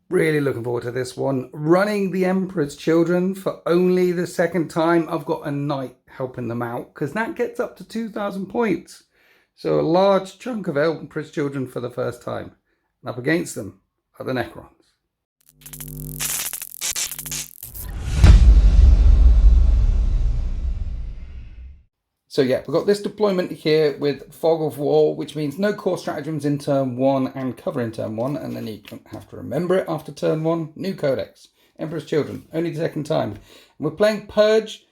Really looking forward to this one. Running the Emperor's Children for only the second time. I've got a knight helping them out because that gets up to 2,000 points. So a large chunk of Emperor's Children for the first time. And up against them are the Necrons. So yeah, we've got this deployment here with Fog of War, which means no core stratagems in turn 1 and cover in turn 1, and then you don't have to remember it after turn 1. New codex, Emperor's Children, only the second time. And we're playing Purge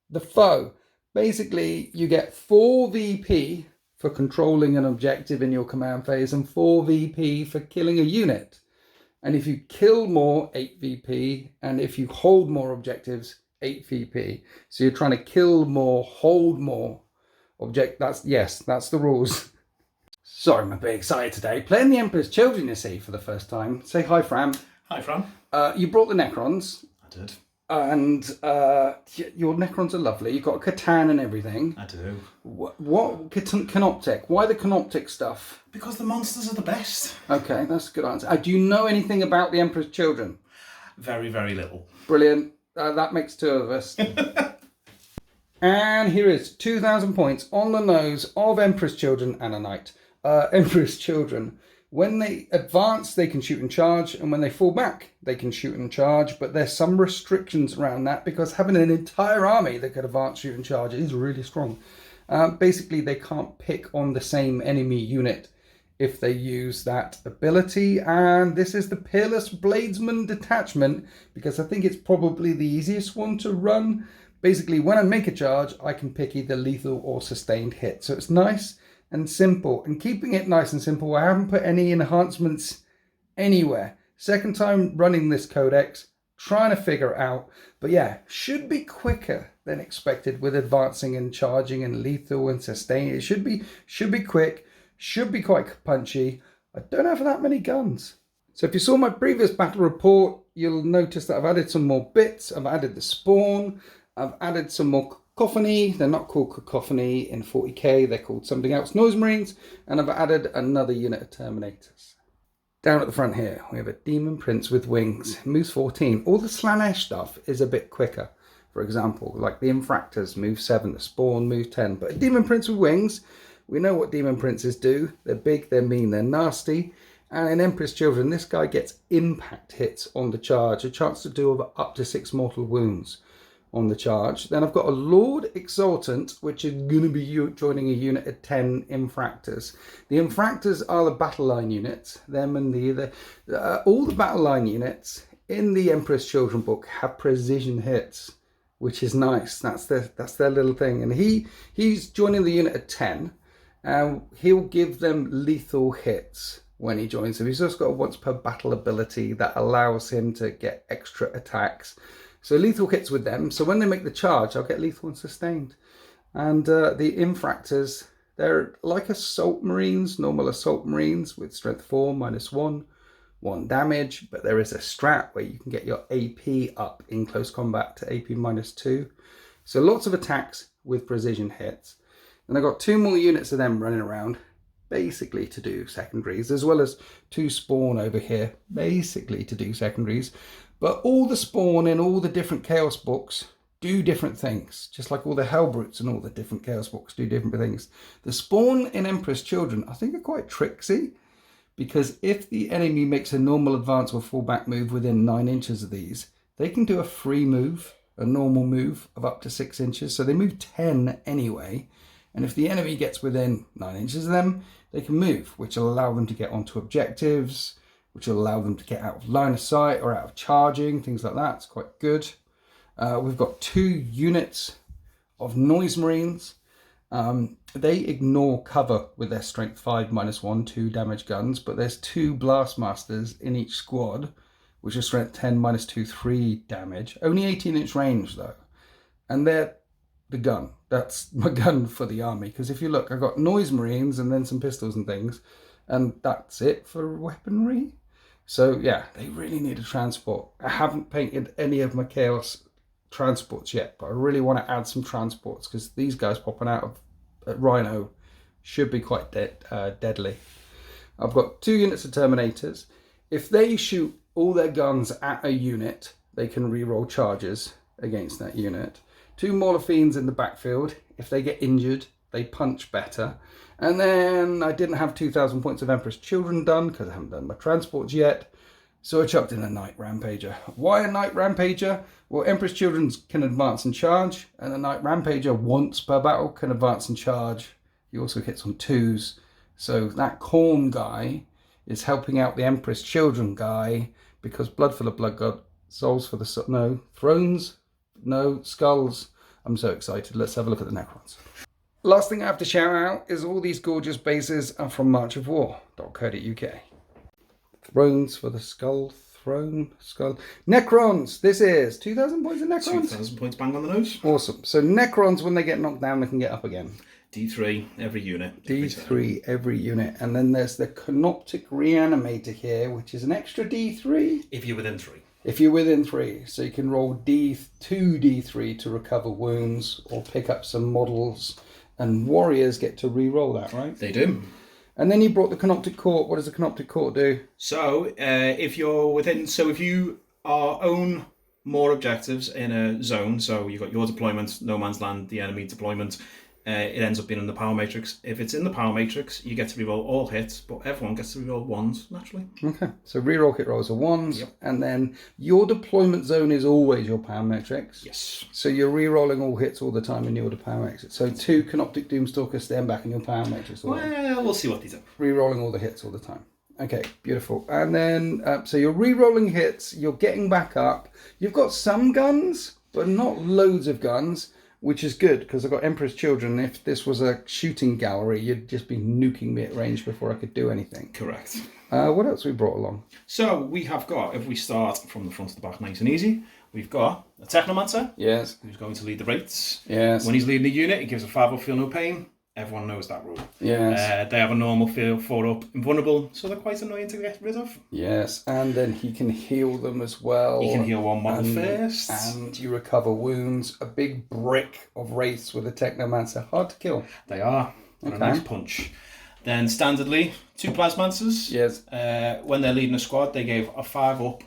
the Foe. Basically, you get 4 VP for controlling an objective in your command phase and 4 VP for killing a unit. And if you kill more, 8 VP, and if you hold more objectives, 8 VP. So you're trying to kill more, hold more. That's the rules. Sorry, I'm a bit excited today. Playing the Emperor's Children, you see, for the first time. Say hi, Fran. Hi, Fran. You brought the Necrons. I did. And your Necrons are lovely. You've got a Catan and everything. I do. What Canoptic? Why the Canoptic stuff? Because the monsters are the best. Okay, that's a good answer. Do you know anything about the Emperor's Children? Very, very little. Brilliant. That makes 2 of us. And here is 2,000 points on the nose of Emperor's Children and a knight. Emperor's Children, when they advance, they can shoot and charge, and when they fall back, they can shoot and charge, but there's some restrictions around that because having an entire army that could advance, shoot and charge is really strong. Basically, they can't pick on the same enemy unit if they use that ability, and this is the Peerless Bladesman detachment because I think it's probably the easiest one to run. Basically, when I make a charge, I can pick either lethal or sustained hit, so it's nice and simple. And keeping it nice and simple, I haven't put any enhancements anywhere. Second time running this codex, trying to figure it out, but yeah, should be quicker than expected with advancing and charging and lethal and sustain. It should be quick. Should be quite punchy. I don't have that many guns. So if you saw my previous battle report, you'll notice that I've added some more bits. I've added the spawn. I've added some more cacophony. They're not called cacophony in 40k. They're called something else, Noise Marines. And I've added another unit of Terminators. Down at the front here, we have a Demon Prince with wings. Moves 14. All the Slanesh stuff is a bit quicker. For example, like the Infractors move 7, the Spawn move 10. But a Demon Prince with wings, we know what Demon Princes do. They're big, they're mean, they're nasty. And in Emperor's Children, this guy gets impact hits on the charge. A chance to do up to 6 mortal wounds on the charge. Then I've got a Lord Exultant, which is going to be joining a unit of 10 Infractors. The Infractors are the battle line units. Them and all the battle line units in the Emperor's Children book have precision hits, which is nice. That's their little thing. And he's joining the unit of 10. He'll give them lethal hits when he joins them. He's also got a once per battle ability that allows him to get extra attacks. So lethal hits with them. So when they make the charge, I'll get lethal and sustained. And the Infractors, they're like Assault Marines, normal Assault Marines with strength 4, -1, 1 damage. But there is a strat where you can get your AP up in close combat to AP -2. So lots of attacks with precision hits. And I've got 2 more units of them running around, basically to do secondaries, as well as 2 spawn over here, basically to do secondaries. But all the spawn in all the different Chaos books do different things, just like all the Hellbrutes and all the different Chaos books do different things. The spawn in Emperor's Children, I think, are quite tricksy, because if the enemy makes a normal advance or fallback move within 9 inches of these, they can do a free move, a normal move of up to 6 inches, so they move 10 anyway. And if the enemy gets within 9 inches of them, they can move, which will allow them to get onto objectives, which will allow them to get out of line of sight or out of charging, things like that. It's quite good. We've got 2 units of Noise Marines. They ignore cover with their strength 5 -1, 2 damage guns, but there's 2 Blastmasters in each squad, which are strength 10 -2, 3 damage. Only 18-inch range though. And they're the gun. That's my gun for the army, because if you look, I've got Noise Marines and then some pistols and things, and that's it for weaponry. So yeah, they really need a transport. I haven't painted any of my Chaos transports yet, but I really want to add some transports because these guys popping out of Rhino should be quite deadly. I've got 2 units of Terminators. If they shoot all their guns at a unit, they can reroll charges against that unit. 2 Mauler Fiends in the backfield. If they get injured, they punch better. And then I didn't have 2,000 points of Emperor's Children done because I haven't done my transports yet. So I chucked in a Knight Rampager. Why a Knight Rampager? Well, Emperor's Children can advance and charge, and the Knight Rampager once per battle can advance and charge. He also hits on 2s. So that Khorne guy is helping out the Emperor's Children guy because blood for the blood god, souls for the... No, thrones? No, skulls. I'm so excited. Let's have a look at the Necrons. Last thing I have to shout out is all these gorgeous bases are from marchofwar.co.uk. Thrones for the skull, skull. Necrons! This is 2,000 points of Necrons? 2,000 points bang on the nose. Awesome. So Necrons, when they get knocked down, they can get up again. D3 every unit. D3 every unit. And then there's the Canoptic Reanimator here, which is an extra D3. If you're within 3. If you're within 3. So you can roll D3 to recover wounds or pick up some models. And warriors get to re-roll that, right? They do. And then you brought the Canoptic Court. What does the Canoptic Court do? So, if you own more objectives in a zone, so you've got your deployment, no man's land, the enemy deployment, it ends up being in the power matrix. If it's in the power matrix, you get to reroll all hits, but everyone gets to reroll 1s, naturally. Okay, so reroll hit rolls are 1s, yep. And then your deployment zone is always your power matrix. Yes. So you're rerolling all hits all the time in your power matrix. So 2 Canoptic Doomstalkers stand back in your power matrix. Well, we'll see what these are. Rerolling all the hits all the time. Okay, beautiful. And then, so you're rerolling hits, you're getting back up. You've got some guns, but not loads of guns. Which is good, because I've got Emperor's Children. If this was a shooting gallery, you'd just be nuking me at range before I could do anything. Correct. What else we brought along? So we have got, if we start from the front to the back nice and easy, we've got a Technomancer. Yes. Who's going to lead the rates. Yes. When he's leading a unit, he gives a 5-up feel no pain. Everyone knows that rule. Yes. They have a normal feel 4-up invulnerable, so they're quite annoying to get rid of. Yes, and then he can heal them as well. He can heal one model first. And you recover wounds. A big brick of wraiths with a Technomancer. Hard to kill. They are. Okay. A nice punch. Then standardly, 2 Plasmancers. Yes. When they're leading a squad, they gave a 5-up,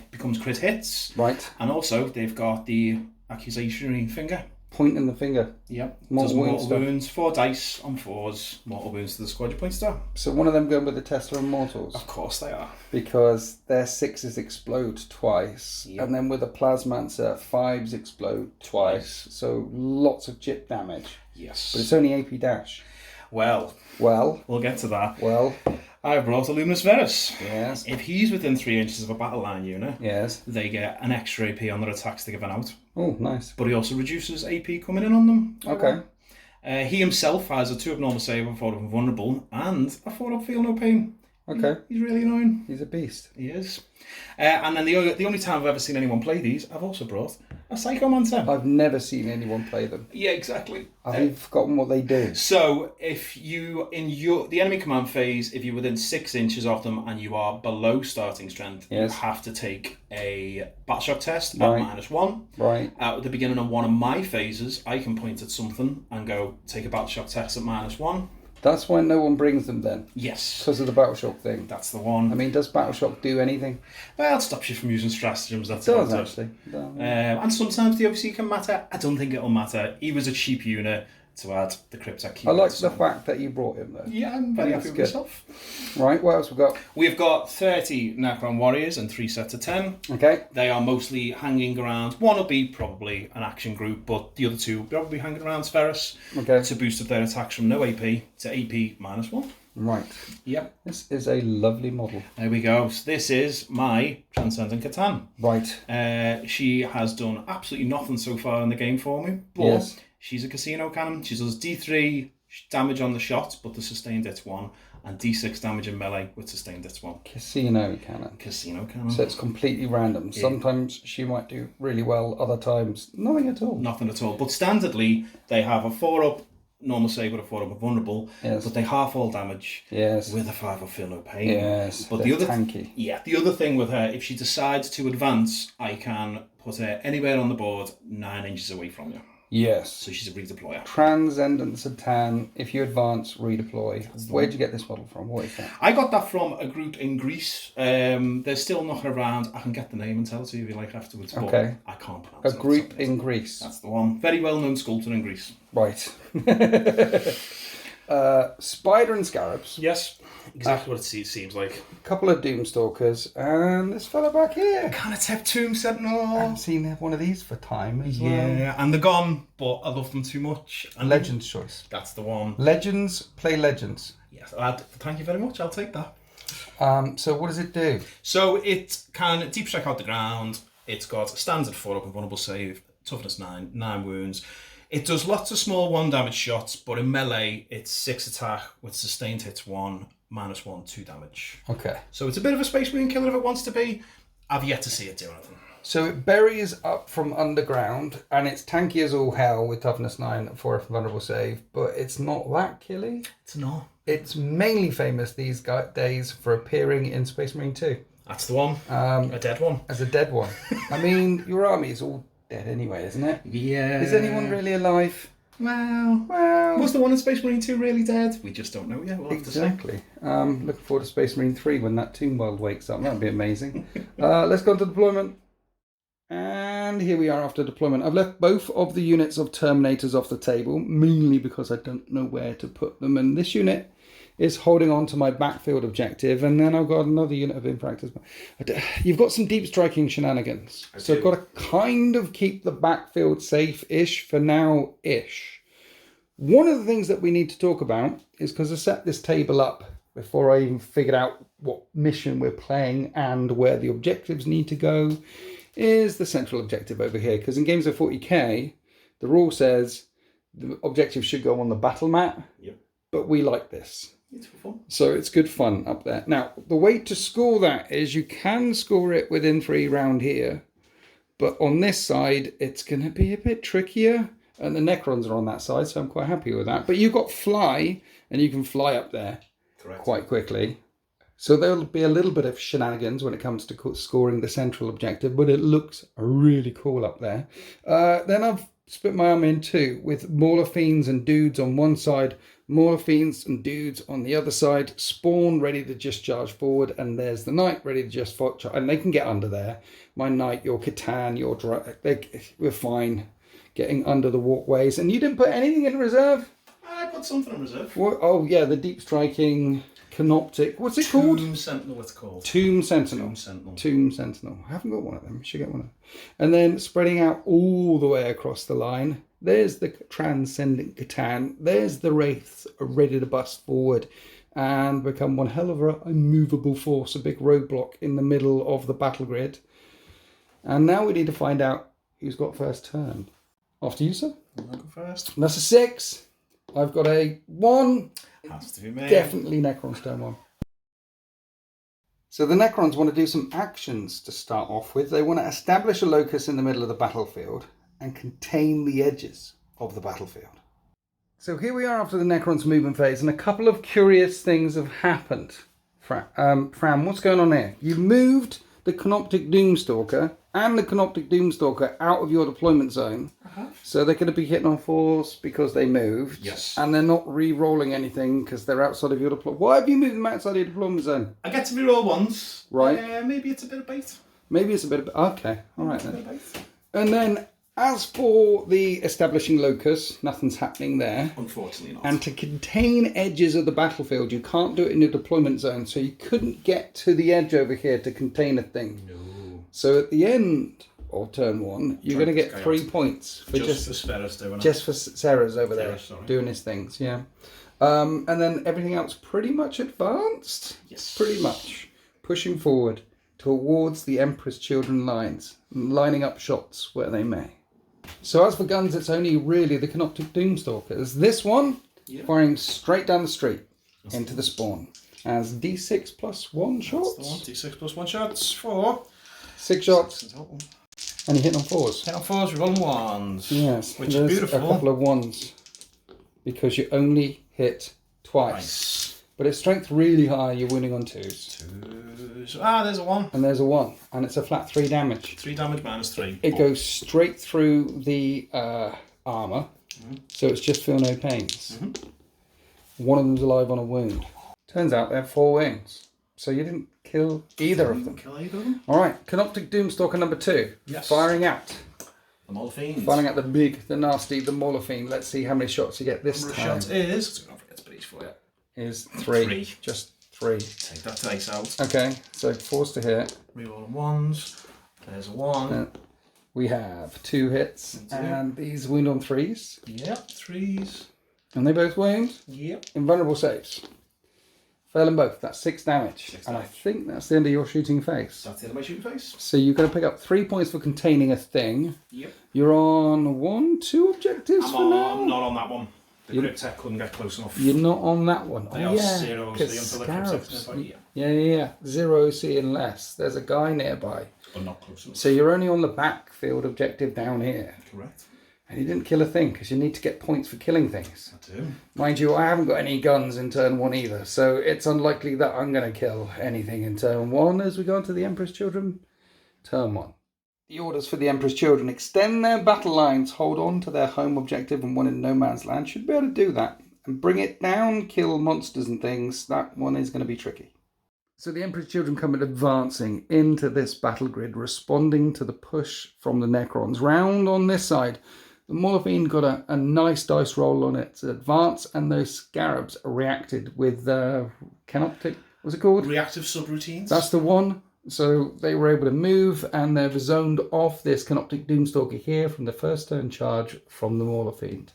becomes crit hits. Right. And also, they've got the accusatory finger. Point in the finger. Yep. Mortal wounds, 4 dice on 4s, mortal wounds to the squad, you point star. So one of them going with the Tesla and Mortals? Of course they are. Because their 6s explode twice. Yep. And then with a Plasmancer, 5s explode twice. So lots of chip damage. Yes. But it's only AP dash. Well. We'll get to that. I brought a Luminous Verus. Yes. If he's within 3 inches of a battle line unit, yes, they get an extra AP on their attacks to give an out. Oh, nice. But he also reduces AP coming in on them. Okay. He himself has a 2 abnormal save, a 4-up invulnerable, and a 4-up feel no pain. Okay. He's really annoying. He's a beast. He is. And then the only time I've ever seen anyone play these, I've also brought a Psychomancer. I've never seen anyone play them. Yeah, exactly. I've forgotten what they do. So, if you, the enemy command phase, if you're within 6 inches of them and you are below starting strength, yes, you have to take a Battleshock test at -1. Right. At the beginning of one of my phases, I can point at something and go, take a Battleshock test at -1. That's why no one brings them then? Yes. Because of the Battleshock thing? That's the one. I mean, does Battleshock do anything? Well, it stops you from using stratagems. That's it does, actually. And sometimes the OC can matter. I don't think it'll matter. He was a cheap unit to add the Cryptek key. I like the fact that you brought him though. Yeah, I'm very happy with myself. Right, what else we got? We've got 30 Necron warriors and 3 sets of 10. Okay. They are mostly hanging around. One will be probably an action group, but the other 2 will probably hanging around Spheris. Okay. To boost up their attacks from no AP to AP -1. Right. Yep. This is a lovely model. There we go. So this is my Transcendent Catan. Right. She has done absolutely nothing so far in the game for me. But yes. She's a casino cannon. She does D3 damage on the shot, but the sustained hits 1, and D6 damage in melee with sustained hits 1. Casino cannon. Casino cannon. So it's completely random. Yeah. Sometimes she might do really well, other times nothing at all. Nothing at all. But standardly, they have a 4-up normal save with a 4-up invulnerable, yes, but they half all damage, yes, with a 5-up feel no pain. Yes, but the other tanky. Yeah, the other thing with her, if she decides to advance, I can put her anywhere on the board 9 inches away from you. Yes. So she's a redeployer. Transcendent Satan. If you advance, redeploy. Where'd you get this model from? What is that? I got that from a group in Greece. They're still knocking around. I can get the name and tell it to you if you like afterwards. But Okay. I can't pronounce A it. group in Greece. That's the one. Very well-known sculptor in Greece. Right. Spider and Scarabs. Yes, exactly what it seems like. A couple of Doomstalkers. And this fella back here. Canatep Tomb Sentinel. I haven't seen one of these for time as well. Yeah, and they're gone, but I love them too much. And Legends choice. That's the one. Legends, play Legends. Yes, thank you very much. I'll take that. So what does it do? So it can deep strike out the ground. It's got a standard 4 up and vulnerable save, toughness 9, 9 wounds. It does lots of small 1 damage shots, but in melee, it's 6 attack with sustained hits 1, -1, 2 damage. Okay. So it's a bit of a Space Marine killer if it wants to be. I've yet to see it do anything. So it buries up from underground, and it's tanky as all hell with toughness 9, 4 vulnerable save, but it's not that killy. It's not. It's mainly famous these days for appearing in Space Marine 2. That's the one. A dead one. As a dead one. I mean, your army is all dead anyway, isn't it? Yeah. Is anyone really alive? Well, was the one in Space Marine 2 really dead? We just don't know yet. We'll have Exactly. Looking forward to Space Marine 3 when that Tomb World wakes up. That'd be amazing. Let's go on to deployment. And here we are after deployment. I've left both of the units of Terminators off the table, mainly because I don't know where to put them. And this unit is holding on to my backfield objective, and then I've got another unit of Infractors. You've got some deep striking shenanigans, so I've got to kind of keep the backfield safe-ish for now-ish. One of the things that we need to talk about is, because I set this table up before I even figured out what mission we're playing and where the objectives need to go, is the central objective over here. Because in games of 40k, the rule says the objective should go on the battle mat, but we like this. It's for fun. So it's good fun up there. Now, the way to score that is you can score it within 3 round here, but on this side, it's going to be a bit trickier. And the Necrons are on that side, so I'm quite happy with that. But you've got fly, and you can fly up there quite quickly. So there'll be a little bit of shenanigans when it comes to scoring the central objective, but it looks really cool up there. Then I've split my army in 2 with Mauler Fiends and Dudes on one side, Mauler Fiends and Dudes on the other side, Spawn ready to just charge forward, and there's the Knight ready to just charge, and they can get under there. My Knight, your Catan, your we're fine getting under the walkways. And you didn't put anything in reserve? I put something in reserve. What? Oh yeah, the deep striking Canoptic. What's it called? Tomb Sentinel, it's called. Tomb Sentinel. Tomb Sentinel. I haven't got one of them. Should get one of them. And then spreading out all the way across the line. There's the Transcendent Catan. There's the Wraiths ready to bust forward and become one hell of a immovable force, a big roadblock in the middle of the battle grid. And now we need to find out who's got first turn. After you, sir. I'll go first. That's a 6. I've got a 1. Has to be me. Definitely Necrons turn 1. So the Necrons want to do some actions to start off with. They want to establish a locus in the middle of the battlefield and contain the edges of the battlefield. So here we are after the Necrons movement phase, and a couple of curious things have happened. Fran, what's going on here? You've moved the Canoptic Doomstalker and the Canoptic Doomstalker out of your deployment zone. So they're going to be hitting on 4s because they moved. Yes. And they're not re-rolling anything because they're outside of your deployment. Why have you moved them outside of your deployment zone? I get to re-roll once. Right. Maybe it's a bit of bait. Maybe it's a bit of... Okay, all right then. And then, as for the establishing locus, nothing's happening there. Unfortunately not. And to contain edges of the battlefield, you can't do it in your deployment zone, so you couldn't get to the edge over here to contain a thing. No. So at the end of turn 1, you're going to get 3 points for just for Sferas doing it. Just for Sarah's over there Sorry. doing his things, yeah. And then everything else pretty much advanced. Yes. Pretty much pushing forward towards the Empress Children lines, lining up shots where they may. So as for guns, it's only really the Canoptic Doomstalkers. This one, firing straight down the street into the spawn. As D6 plus 1 shots. That's the one. D6 plus 1 shots. 4. 6 shots. And you're hitting on 4s. Hit on 4s, we're rolling 1s. Yes. Which is beautiful. A couple of 1s. Because you only hit twice. But it's strength really high, you're winning on 2s. 2s. Ah, there's a 1. And there's a 1. And it's a flat 3 damage. 3 damage minus 3. It goes straight through the armor, so it's just feel no pains. One of them's alive on a wound. Turns out they have 4 wings, so you didn't kill either of them. All right, Canoptic Doomstalker number 2. Yes. Firing out. The Mauler Fiend. Firing out the big, the nasty, the Mauler Fiend. Let's see how many shots you get this time. Shot is. Don't forget to put these for you. Is 3. Just 3. Take that dice out. Okay, so 4s to hit. Reroll on 1s. There's a 1. We have 2 hits, and these wound on 3s. Yep, 3s. And they both wound. Yep. Invulnerable saves. Fail them both. That's 6 damage. 6 and I damage. think that's the end of your shooting phase. That's the end of my shooting phase. So you're going to pick up 3 points for containing a thing. Yep. You're on 1, 2 objectives for now. I'm not on that one. The Cryptek couldn't get close enough. You're not on that one. They are 0 because until the scarabs. Cryptek's Yeah. 0 OC and less. There's a guy nearby. But not close enough. So you're only on the backfield objective down here. Correct. And you didn't kill a thing because you need to get points for killing things. I do. Mind you, I haven't got any guns in turn 1 either, so it's unlikely that I'm going to kill anything in turn 1 as we go into the Emperor's Children. Turn 1. The orders for the Emperor's Children: extend their battle lines, hold on to their home objective and one in no man's land. Should be able to do that. And bring it down, kill monsters and things. That one is going to be tricky. So the Emperor's Children come in advancing into this battle grid, responding to the push from the Necrons. Round on this side, the Mauler Fiend got a nice dice roll on its advance, and those scarabs reacted with Canoptic, what's it called? Reactive subroutines. That's the one. So they were able to move, and they've zoned off this Canoptic Doomstalker here from the first turn charge from the Mauler Fiend.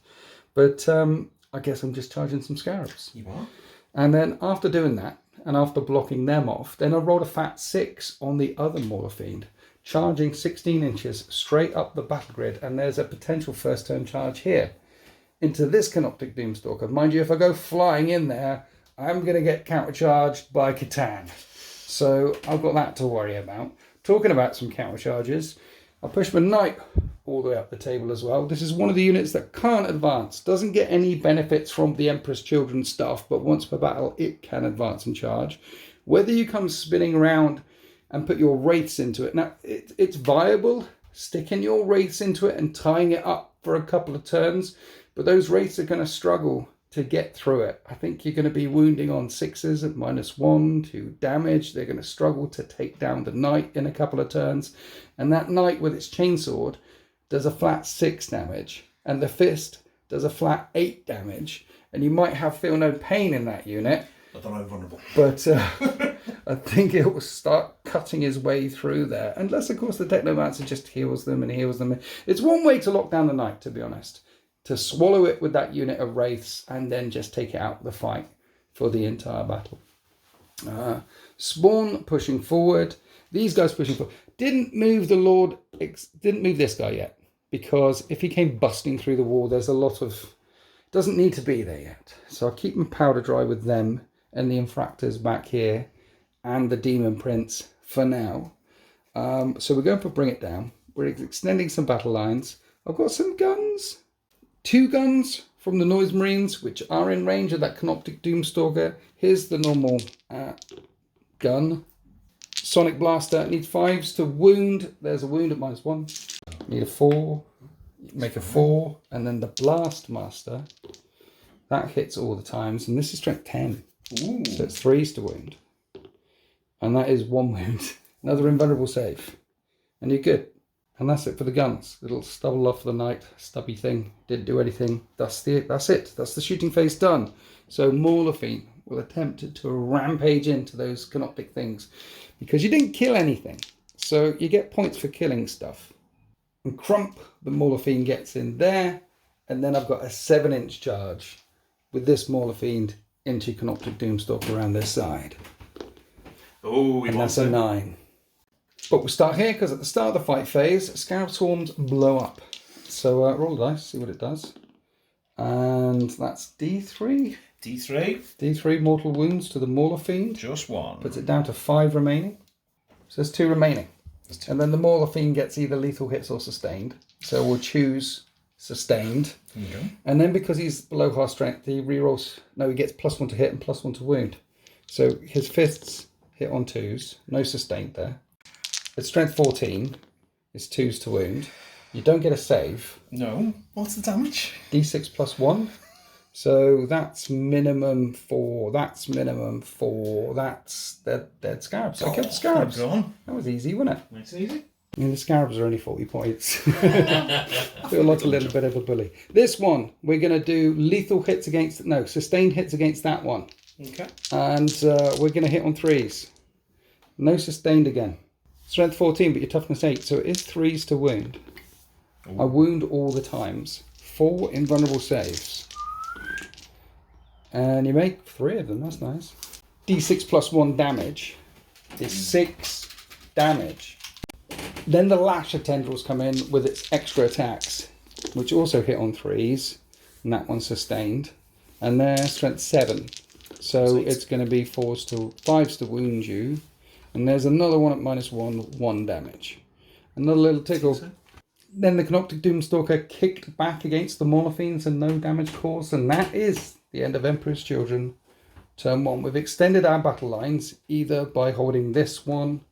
But I guess I'm just charging some scarabs. You are? And then after doing that, and after blocking them off, then I rolled a fat 6 on the other Mauler Fiend, charging 16 inches straight up the battle grid, and there's a potential first turn charge here into this Canoptic Doomstalker. Mind you, if I go flying in there, I'm going to get countercharged by Catan. So I've got that to worry about. Talking about some countercharges, I push my Knight all the way up the table as well. This is one of the units that can't advance, doesn't get any benefits from the Emperor's Children stuff, but once per battle it can advance and charge. Whether you come spinning around and put your wraiths into it, now it's viable sticking your wraiths into it and tying it up for a couple of turns, but those wraiths are going to struggle to get through it. I think you're going to be wounding on 6s at -1, 2 damage. They're going to struggle to take down the Knight in a couple of turns, and that Knight with its chainsword does a flat 6 damage, and the Fist does a flat 8 damage, and you might have feel no pain in that unit. But they're not vulnerable. But I think it will start cutting his way through there. Unless, of course, the Technomancer just heals them and heals them. It's one way to lock down the Knight, to be honest. To swallow it with that unit of Wraiths and then just take it out of the fight for the entire battle. Spawn pushing forward. These guys pushing forward. Didn't move this guy yet. Because if he came busting through the wall, there's a lot of... Doesn't need to be there yet. So I'll keep my powder dry with them and the Infractors back here and the Demon Prince for now. So we're going to bring it down. We're extending some battle lines. I've got some guns. 2 guns from the Noise Marines, which are in range of that Canoptic Doomstalker. Here's the normal gun. Sonic Blaster. Needs 5s to wound. There's a wound at -1. Need a 4. Make a 4. And then the Blast Master. That hits all the times. And this is strength 10. Ooh. So it's 3s to wound. And that is 1 wound. Another invulnerable save. And you're good. And that's it for the guns. Little stubble off the Knight. Stubby thing. Didn't do anything. That's it. That's the shooting phase done. So Mauler Fiend will attempt to rampage into those Canoptic things. Because you didn't kill anything. So you get points for killing stuff. And Crump, the Mauler Fiend, gets in there. And then I've got a 7-inch charge with this Mauler Fiend into Canoptic Doomstalker around this side. Oh, and that's a 9. But we'll start here because at the start of the fight phase, Scarab Swarms blow up. So roll the dice, see what it does. And that's D3. D3. D3 mortal wounds to the Mauler Fiend. Just 1. Puts it down to 5 remaining. So there's 2 remaining. And then the Mauler Fiend gets either lethal hits or sustained. So we'll choose sustained. Okay. And then because he's below half strength, he rerolls. No, he gets +1 to hit and +1 to wound. So his fists hit on 2s. No sustained there. It's strength 14. It's 2s to wound. You don't get a save. No. What's the damage? D6 plus 1. So that's minimum 4. That's minimum 4. That's dead scarabs. I killed the scarabs. That was easy, wasn't it? Nice and easy. I mean, the scarabs are only 40 points. Feel like a little bit of a bully. This one, we're going to do lethal hits against... No, sustained hits against that one. Okay. And we're going to hit on 3s. No sustained again. Strength 14, but your toughness 8. So it is 3s to wound. Ooh. I wound all the times. 4 invulnerable saves. And you make 3 of them. That's nice. D6 plus 1 damage is 6 damage. Then the Lasher tendrils come in with its extra attacks, which also hit on 3s. And that one's sustained. And they're strength 7. So it's going to be 5s to wound you. And there's another one at -1, 1 damage. Another little tickle. Then the Canoptic Doomstalker kicked back against the Morphines and no damage caused. And that is the end of Emperor's Children. Turn 1. We've extended our battle lines either by holding this one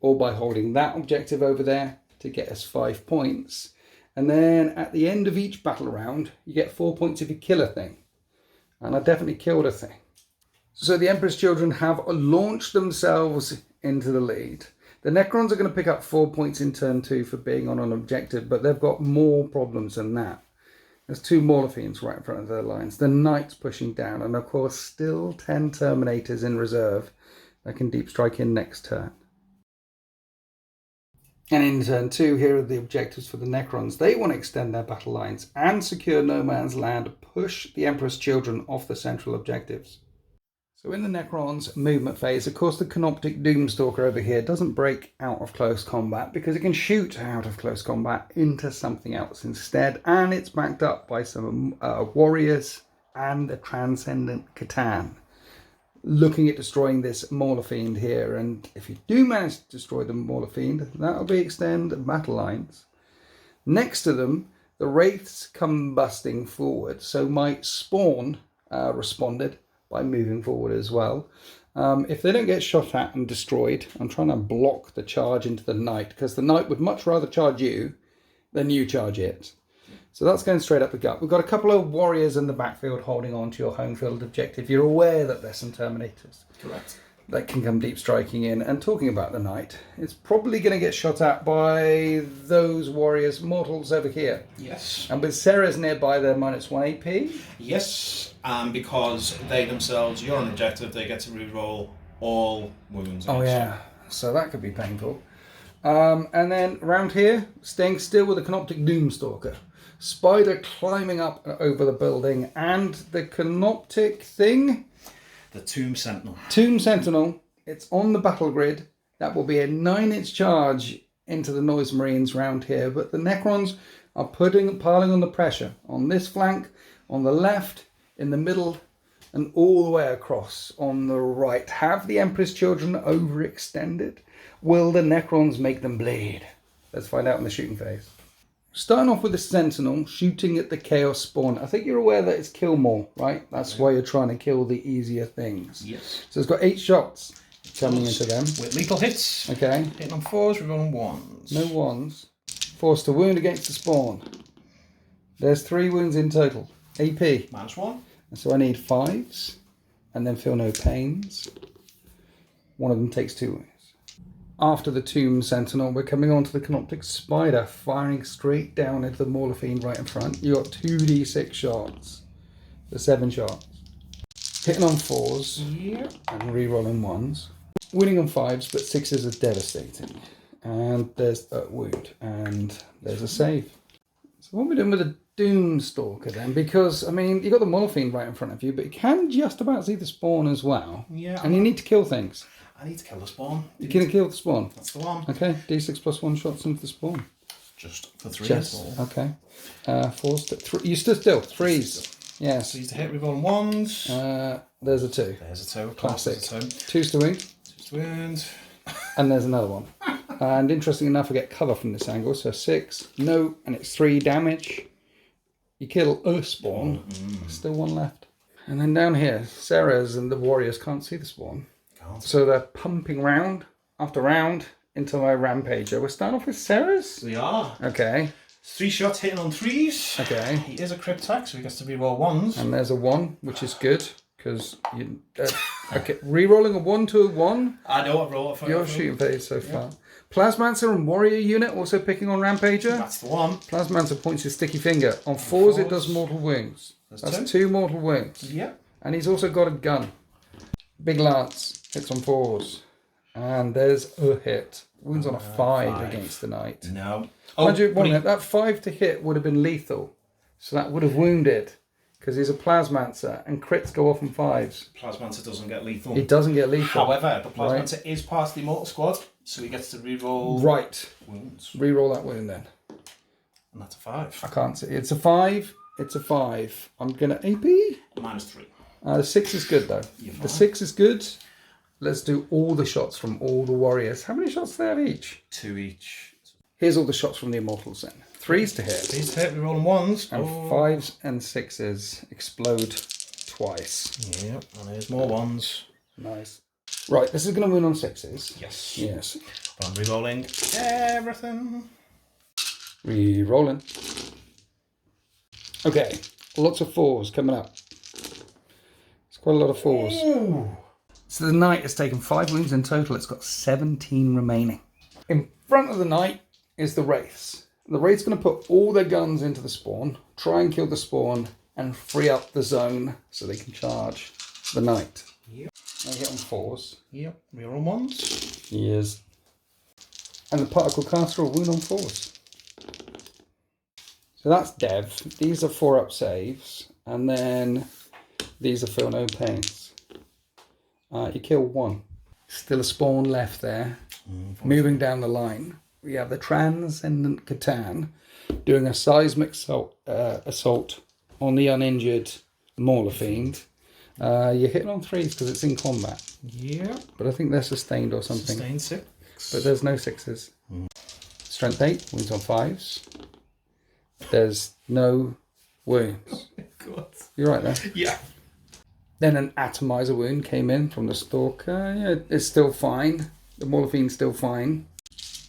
or by holding that objective over there to get us 5 points. And then at the end of each battle round, you get 4 points if you kill a thing. And I definitely killed a thing. So the Emperor's Children have launched themselves into the lead. The Necrons are going to pick up 4 points in turn 2 for being on an objective, but they've got more problems than that. There's 2 Morphines right in front of their lines. The Knights pushing down, and of course still 10 Terminators in reserve that can deep strike in next turn. And in turn 2, here are the objectives for the Necrons. They want to extend their battle lines and secure no man's land, push the Emperor's Children off the central objectives. So in the Necrons movement phase, of course the Canoptic Doomstalker over here doesn't break out of close combat because it can shoot out of close combat into something else instead, and it's backed up by some warriors and a Transcendent Catan looking at destroying this Mauler Fiend here. And if you do manage to destroy the Mauler Fiend, that'll be extend battle lines. Next to them, the Wraiths come busting forward, so my spawn responded by moving forward as well. If they don't get shot at and destroyed, I'm trying to block the charge into the Knight, because the Knight would much rather charge you than you charge it. So that's going straight up the gut. We've got a couple of warriors in the backfield holding on to your home field objective. You're aware that there's some Terminators. Correct. That can come deep striking in. And talking about the Knight, it's probably going to get shot at by those warriors, mortals over here. Yes. And with Ceres nearby, they're -1 AP. Yes, and because they themselves, you're on objective, they get to reroll all wounds. Oh yeah, so that could be painful. And then around here, staying still with the Canoptic Doomstalker. Spider climbing up over the building, and the Canoptic thing... The Tomb Sentinel. Tomb Sentinel. It's on the battle grid. That will be a 9-inch charge into the Noise Marines round here. But the Necrons are piling on the pressure on this flank, on the left, in the middle, and all the way across on the right. Have the Emperor's Children overextended? Will the Necrons make them bleed? Let's find out in the shooting phase. Starting off with the Sentinel, shooting at the Chaos Spawn. I think you're aware that it's kill more, right? That's why you're trying to kill the easier things. Yes. So it's got 8 shots coming into them. With lethal hits. Okay. Hitting on 4s, rerolling 1s. No 1s. Forced to wound against the Spawn. There's 3 wounds in total. AP. -1. And so I need 5s. And then feel no pains. One of them takes 2 wounds. After the Tomb Sentinel, we're coming on to the Canoptic Spider, firing straight down into the Mauler Fiend right in front. You got 2d6 shots. So 7 shots. Hitting on 4s. Yeah. And re-rolling 1s. Winning on 5s, but 6s are devastating. And there's a wound. And there's a save. So what are we doing with the Doomstalker then? Because, I mean, you've got the Mauler Fiend right in front of you, but you can just about see the Spawn as well. Yeah. And you need to kill things. I need to kill the Spawn. You can kill the Spawn. That's the one. Okay, d6 plus 1 shots into the Spawn. Just for 3. Just, okay. 4s to 3. You stood still. 3s. Yes. So you to hit rerolling 1s. There's a 2. There's a 2. Classic. There's a 2. 2s to wound. 2s to wound. And there's another one. And interesting enough, I get cover from this angle. So 6. No, and it's 3 damage. You kill a Spawn. Still 1 left. And then down here, Ceres and the warriors can't see the Spawn. So they're pumping round after round into my Rampager. We're starting off with Ceres? We are. Okay. 3 shots hitting on 3s. Okay. He is a crit attack, so he gets to reroll 1s. And there's a 1, which is good, because you... okay, re-rolling a 1 to a 1. I know what roll. Your shooting phase so far. Plasmancer and Warrior unit also picking on Rampager. That's the one. Plasmancer points his sticky finger. On 4s, it does mortal wounds. That's 2 mortal wounds. Yep. And he's also got a gun. Big Lance hits on 4s. And there's a hit. Wounds on a 5 against the Knight. No. Mind you, that 5 to hit would have been lethal. So that would have wounded. Because he's a Plasmancer and crits go off on 5s. Plasmancer doesn't get lethal. He doesn't get lethal. However, the Plasmancer is part of the Immortal Squad, so he gets to reroll wounds. Reroll that wound then. And that's a 5. I can't see. It's a 5. It's a 5. I'm going to AP. -3. The 6 is good though. The 6 is good. Let's do all the shots from all the warriors. How many shots do they have each? 2 each. Here's all the shots from the immortals then. 3s to hit. 3s to hit, rerolling 1s. And 5s and 6s explode twice. Yep, and there's more 1s. Nice. Right, this is going to win on 6s. Yes. Yes. But I'm rerolling everything. Re-rolling. Okay, lots of 4s coming up. It's quite a lot of 4s. Ooh. So the Knight has taken 5 wounds in total. It's got 17 remaining. In front of the Knight is the Wraiths. The Wraith's going to put all their guns into the spawn, try and kill the spawn, and free up the zone so they can charge the Knight. Yep. They hit on 4s. Yep, reroll 1s. Yes. And the Particle Caster will wound on 4s. So that's Dev. These are 4-up saves. And then these are Feel No Pains. You kill 1. Still a spawn left there. Moving down the line, we have the Transcendent Catan doing a seismic assault on the uninjured Mauler Fiend. You're hitting on 3s because it's in combat. Yeah. But I think they're sustained or something. Sustained 6. But there's no 6s. Strength 8, wounds on 5s. There's no wounds. Oh my God. You're right there. Yeah. Then an Atomizer wound came in from the Stalker. Yeah, it's still fine. The Mauler Fiend's still fine.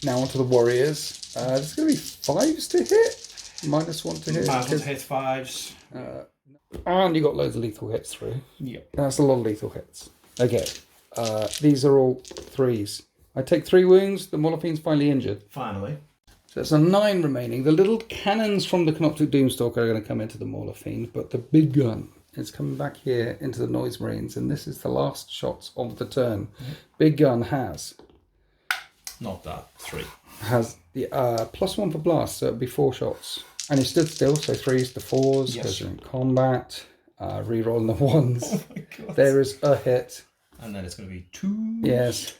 Now onto the Warriors. There's going to be 5s to hit. -1 to hit. -1 to hit 5s. And you got loads of lethal hits through. Yep. That's a lot of lethal hits. Okay. These are all 3s. I take 3 wounds. The Mauler Fiend's finally injured. Finally. So there's a 9 remaining. The little cannons from the Canoptic Doomstalker are going to come into the Mauler Fiend, but the big gun is coming back here into the Noise Marines, and this is the last shots of the turn. Big gun has Not that. 3. the +1 for blast, so it'll be 4 shots. And he stood still, so 3s to 4s, because you're in combat. Rerolling the 1s. Oh my God. There is a hit. And then it's going to be 2. Yes.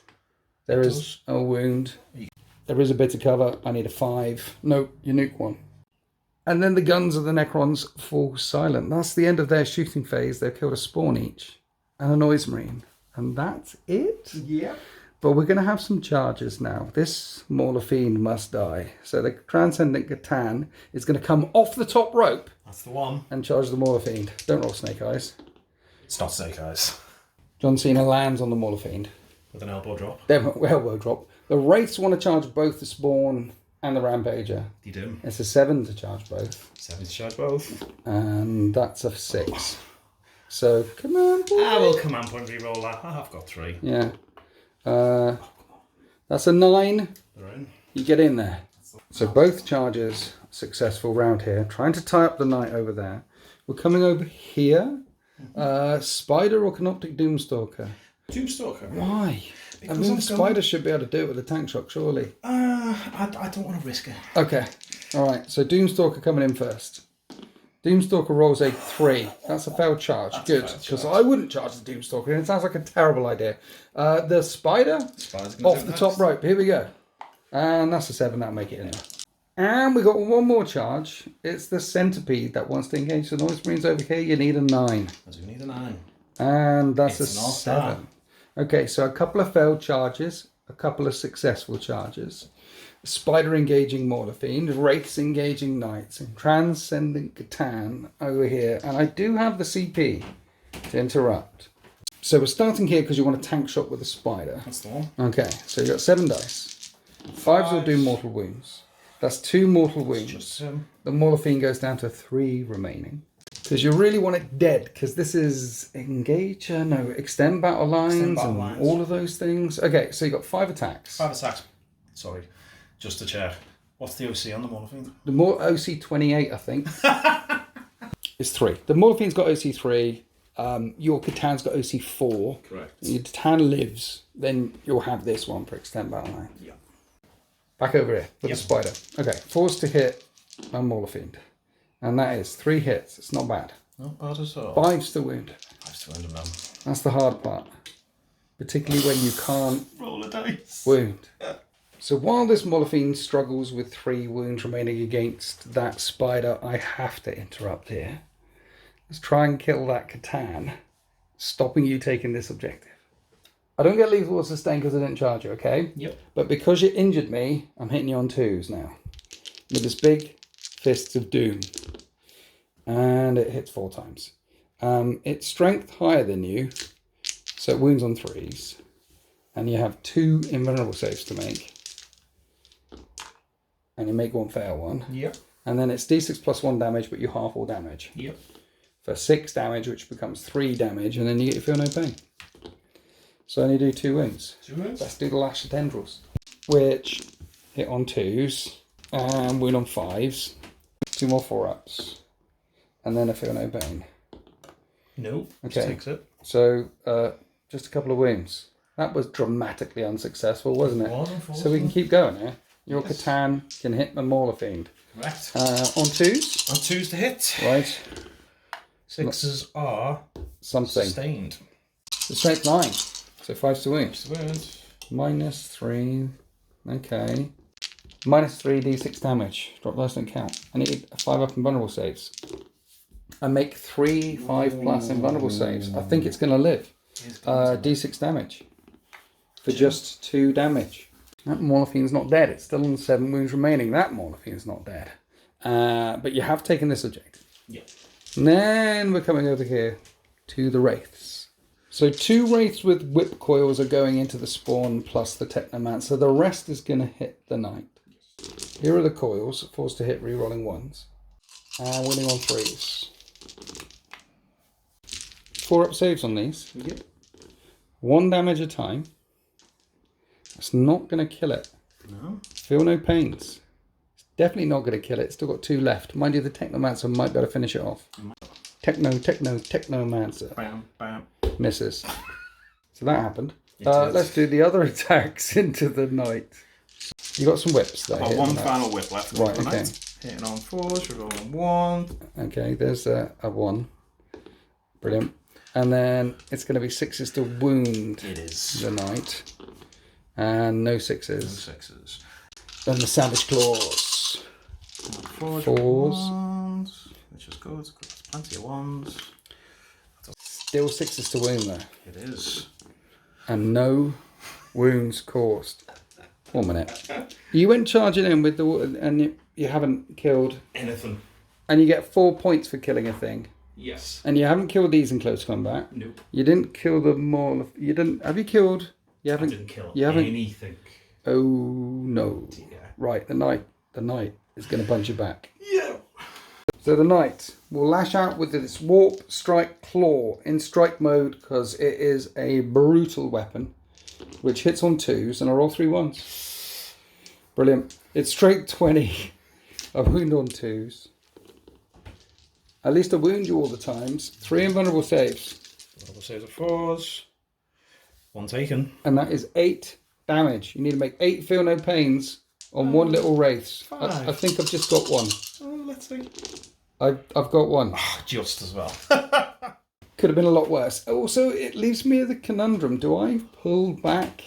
There is a wound. There is a bit of cover. I need a 5. No, you nuke 1. And then the guns of the Necrons fall silent. That's the end of their shooting phase. They've killed a spawn each and a Noise Marine. And that's it. Yeah. But we're going to have some charges now. This Mauler Fiend must die. So the Transcendent Catan is going to come off the top rope. That's the one. And charge the Mauler Fiend. Don't roll Snake Eyes. It's not Snake Eyes. John Cena lands on the Mauler Fiend. With an elbow drop. Elbow drop. The Wraiths want to charge both the Spawn and the Rampager. You do. It's a 7 to charge both. 7 to charge both. And that's a 6. So, command point. I will command point reroll that. I've got 3. Yeah. That's a 9. They're in. You get in there. So both charges successful round here. Trying to tie up the Knight over there. We're coming over here. Spider or Canoptic Doomstalker? Doomstalker. Why? Because I mean, Spider should be able to do it with a tank shock, surely. I don't want to risk it. Okay. All right. So Doomstalker coming in first. Doomstalker rolls a 3. That's a failed charge. That's good. Because I wouldn't charge the Doomstalker. And it sounds like a terrible idea. The Spider off the top rope. Here we go. And that's a 7. That'll make it in there. And we got one more charge. It's the Centipede that wants to engage the Noise Marines over here. You need a 9. I do need a 9. And that's It's a not 7. Okay, so a couple of failed charges, a couple of successful charges. Spider engaging Mauler Fiend, Wraiths engaging Knights, and Transcendent Catan over here. And I do have the CP to interrupt. So we're starting here because you want a tank shot with a Spider. That's the one. Okay, so you got 7 dice. 5s will do mortal wounds. That's 2 mortal wounds. Just, The Mauler Fiend goes down to 3 remaining. Because you really want it dead, because this is extend battle lines and all of those things. Okay, so you got 5 attacks. 5 attacks. Sorry, just to check. What's the OC on the Mauler Fiend? The OC 28, I think. It's 3. The Mauler Fiend's got OC 3. Your Catan's got OC 4. Correct. Your Catan lives, then you'll have this one for extend battle line. Yeah. Back over here with the spider. Okay, 4's to hit a Mauler Fiend. And that is 3 hits. It's not bad. Not bad at all. 5's to wound. 5's to wound him now. That's the hard part. Particularly when you can't roll a dice. Wound. So while this Mauler Fiend struggles with 3 wounds remaining against that spider, I have to interrupt here. Let's try and kill that Catan, stopping you taking this objective. I don't get lethal or sustain because I didn't charge you, okay? Yep. But because you injured me, I'm hitting you on 2s now. With this big Fists of Doom. And it hits 4 times. It's strength higher than you, so it wounds on 3s. And you have 2 invulnerable saves to make. And you make 1 fail one. Yep. And then it's d6 plus 1 damage, but you half all damage. Yep. For 6 damage, which becomes 3 damage, and then you feel no pain. So I only do 2 wounds. 2 wounds? Let's do the Lash of Tendrils, which hit on 2s and wound on 5s. 2 more 4-ups. And then I feel no pain. Nope. Okay. Just takes it. So just a couple of wounds. That was dramatically unsuccessful, wasn't it? So we can keep going here. Your Catan can hit the Mauler Fiend. Correct. On 2s. On 2s to hit. Right. 6s are something. Sustained. The strength 9. So 5's to wound. -3. Okay. -3 d6 damage. Drop dice don't count. I need a 5-up invulnerable saves. I make 3 5+ invulnerable saves. I think it's going to live. D6 damage. For just 2 damage. That Mauler Fiend's not dead. It's still on 7 wounds remaining. That Mauler Fiend's not dead. But you have taken this objective. Yeah. And then we're coming over here to the Wraiths. So 2 Wraiths with whip coils are going into the spawn plus the Technomancer. The rest is going to hit the Knight. Here are the coils. Forced to hit, rerolling 1s. And winning on 3s. 4-up saves on these. Yep. 1 damage a time. It's not going to kill it. No. Feel no pains. It's definitely not going to kill it. It's still got 2 left. Mind you, the Technomancer might be able to finish it off. Technomancer. Bam, bam. Misses. So that happened. Let's do the other attacks into the Knight. You got some whips there. I've got 1 final whip left. Right, okay. Hitting on 4s, rerolling 1. Okay, there's a 1. Brilliant. And then it's going to be 6s to wound It is. the Knight. And no 6s. No 6s. Then the Savage Claws. 4s. 4s. Which is good. There's plenty of 1s. Still 6s to wound though. It is. And no wounds caused. 1 minute. You went charging in with the and you haven't killed Anything. and you get 4 points for killing a thing. Yes. And you haven't killed these in close combat. Nope. You didn't kill the Maul. You didn't. Have you killed? You haven't. I didn't kill anything. Oh no! Yeah. Right, the Knight is going to punch you back. Yeah. So the Knight will lash out with its Warp, Strike, Claw in strike mode because it is a brutal weapon, which hits on 2s and are all 3 1s. Brilliant. It's straight 20. A wound on 2s. At least I wound you all the times. 3 invulnerable saves. Invulnerable saves of 4s. 1 taken. And that is 8 damage. You need to make 8 feel no pains on 1 little Wraiths. I think I've just got 1. Oh, let's see. I've got 1. Oh, just as well. Could have been a lot worse. Also, it leaves me with a conundrum. Do I pull back